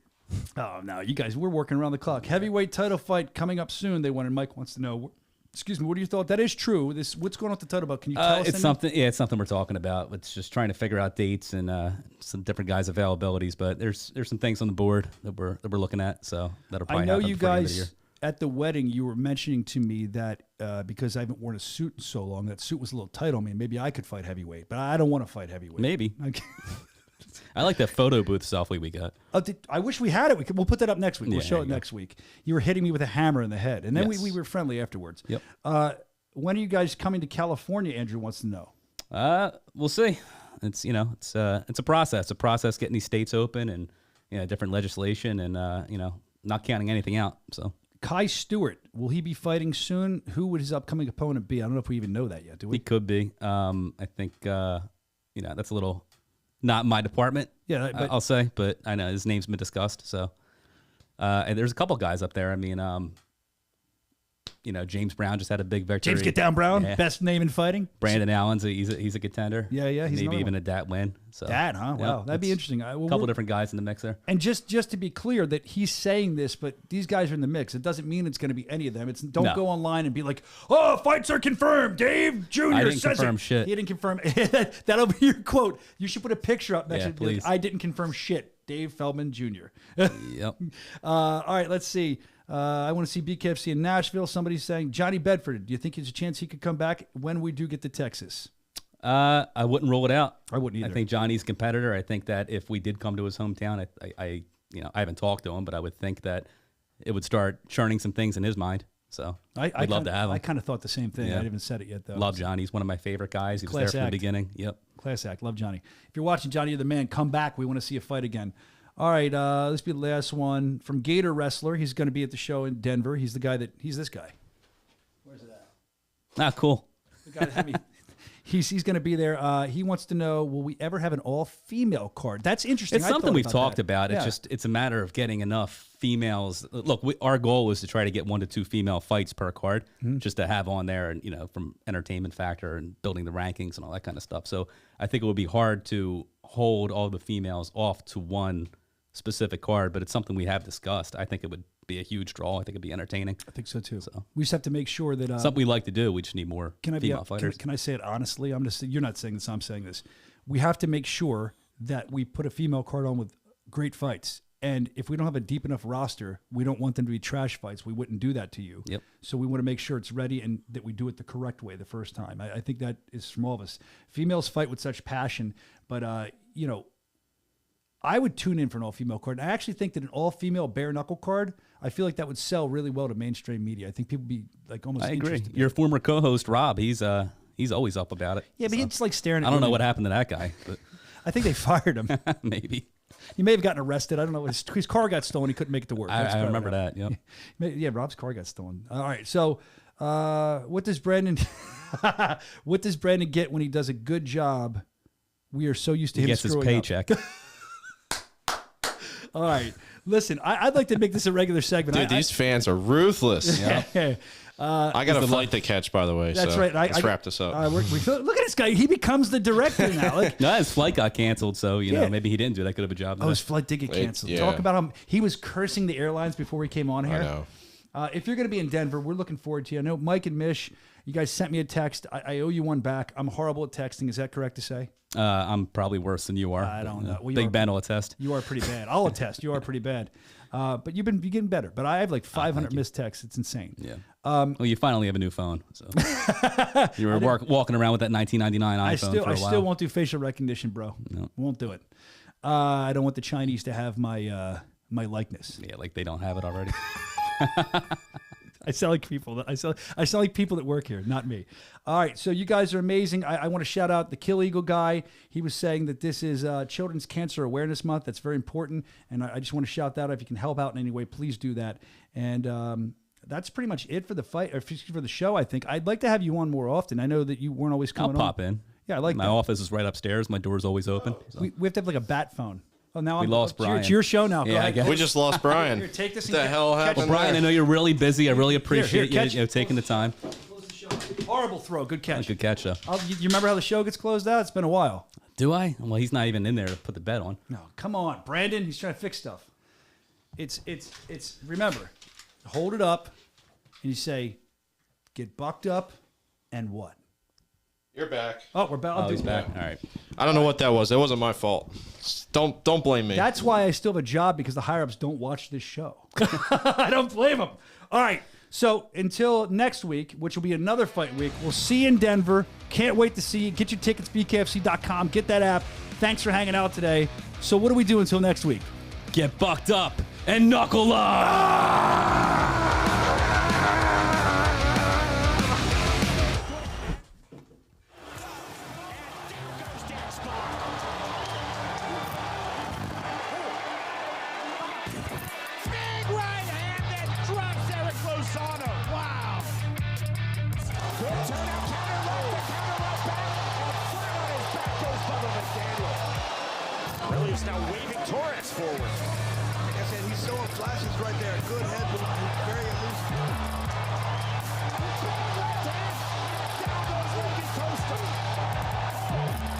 Oh, no, you guys, we're working around the clock. Heavyweight title fight coming up soon. They wanted. Mike wants to know. Excuse me, what do you thought? That is true. What's going on with the title belt? Can you tell us? It's something. Yeah, it's something we're talking about. It's just trying to figure out dates and some different guys' availabilities. But there's some things on the board that we're looking at. So that'll probably happen before the end of the year. At the wedding, you were mentioning to me that because I haven't worn a suit in so long, that suit was a little tight on me. Maybe I could fight heavyweight, but I don't want to fight heavyweight. Maybe. I like that photo booth selfie we got. I wish we had it. We'll put that up next week. We'll show it next week. You were hitting me with a hammer in the head, and then we were friendly afterwards. Yep. When are you guys coming to California? Andrew wants to know. We'll see. It's it's a process. A process getting these states open and different legislation and not counting anything out. So. Kai Stewart, will he be fighting soon? Who would his upcoming opponent be? I don't know if we even know that yet, do we? He could be. I think, that's a little not my department, I'll say, but I know his name's been discussed. So and there's a couple guys up there. I mean, James Brown just had a big victory. James Get Down Brown, Yeah. best name in fighting. Brandon Allen's he's a contender. Yeah, he's maybe another even one. a Dat win. So Dat, huh? Wow, that'd be interesting. A couple different guys in the mix there. And just to be clear, that he's saying this, but these guys are in the mix. It doesn't mean it's going to be any of them. Don't go online and be like, "Oh, fights are confirmed." Dave Jr. I didn't says confirm it. shit. He didn't confirm. That'll be your quote. You should put a picture up next to it. please. Like, I didn't confirm shit. Dave Feldman Jr. Yep. All right, let's see. I want to see BKFC in Nashville. Somebody's saying Johnny Bedford. Do you think there's a chance he could come back when we do get to Texas? I wouldn't rule it out. I wouldn't either. I think Johnny's a competitor. I think that if we did come to his hometown, I haven't talked to him, but I would think that it would start churning some things in his mind. So I'd love to have him. I kind of thought the same thing. Yeah. I haven't even said it yet, though. Love Johnny. He's one of my favorite guys. He was there from the beginning. Yep. Class act. Love Johnny. If you're watching Johnny, you're the man. Come back. We want to see a fight again. All right, this will be the last one from Gator Wrestler. He's going to be at the show in Denver. He's the guy he's this guy. Where's it at? Cool. The guy that had me. He's going to be there. He wants to know, will we ever have an all-female card? That's interesting. It's something we've talked about. Yeah. It's a matter of getting enough females. Look, our goal was to try to get 1 to 2 female fights per card, just to have on there, and from entertainment factor and building the rankings and all that kind of stuff. So I think it would be hard to hold all the females off to one specific card, but it's something we have discussed. I think it would be a huge draw. I think it'd be entertaining. I think so too. So we just have to make sure that something we like to do. We just need more female fighters. Can I say it honestly? I'm just. You're not saying this. I'm saying this. We have to make sure that we put a female card on with great fights. And if we don't have a deep enough roster, we don't want them to be trash fights. We wouldn't do that to you. Yep. So we want to make sure it's ready and that we do it the correct way the first time. I think that is from all of us. Females fight with such passion, but I would tune in for an all-female card. I actually think that an all-female bare knuckle card, I feel like that would sell really well to mainstream media. I think people would be like almost. I agree. Interested. Your former co-host Rob, he's always up about it. Yeah, but he's like staring at I don't know women. what happened to that guy. But I think they fired him. Maybe. He may have gotten arrested. I don't know. His car got stolen. He couldn't make it to work. I remember that. Yep. Yeah, Rob's car got stolen. All right. So, what does Brandon get when he does a good job? We are so used to him gets his screwing up. paycheck. All right. Listen, I'd like to make this a regular segment. Dude, these fans are ruthless. Yeah. I got a flight to catch, by the way. That's so right. Let's wrap this up. Look at this guy. He becomes the director now. Like, No, his flight got canceled, so maybe he didn't do that good of a job. his flight did get canceled. Yeah. Talk about him. He was cursing the airlines before we came on here. I know. If you're going to be in Denver, we're looking forward to you. I know Mike and Mish, you guys sent me a text. I owe you one back. I'm horrible at texting. Is that correct to say? I'm probably worse than you are. I don't know. Well, Big Ben will attest. You are pretty bad. I'll attest. You are pretty bad. But you're getting better. But I have like 500 missed texts. It's insane. Yeah. Well, you finally have a new phone. So you were walking around with that 1999 iPhone for a while. I still won't do facial recognition, bro. No. Won't do it. I don't want the Chinese to have my my likeness. Yeah, like they don't have it already. I sound like people that I sound like people that work here, not me. All right, so you guys are amazing. I want to shout out the Kill Eagle guy. He was saying that this is Children's Cancer Awareness Month. That's very important, and I just want to shout that out. If you can help out in any way, please do that. And that's pretty much it for the fight, or for the show. I think I'd like to have you on more often. I know that you weren't always coming. I'll pop in. Yeah, I like my that. office is right upstairs. My door's always open. So. We have to have like a bat phone. Oh, now we lost Brian. It's your show now. Go Yeah, I ahead. guess. We just lost Brian. Here, take this. What the hell happened? Well, Brian, there? I know you're really busy. I really appreciate you taking the time. Horrible throw. Good catch. Good catch, though. You remember how the show gets closed out? It's been a while. Do I? Well, he's not even in there to put the bet on. No, come on, Brandon. He's trying to fix stuff. It's. Remember, hold it up, and you say, "Get bucked up," and what? You're back. Oh, we're back. Oh, he's back. All right. I don't know what that was. That wasn't my fault. Don't blame me. That's why I still have a job, because the higher-ups don't watch this show. I don't blame them. All right. So until next week, which will be another fight week, we'll see you in Denver. Can't wait to see you. Get your tickets, bkfc.com. Get that app. Thanks for hanging out today. So what do we do until next week? Get bucked up and knuckle up. Now waving Torres forward. Like I said, he's showing flashes right there. Good head, but very elusive. coast to coast.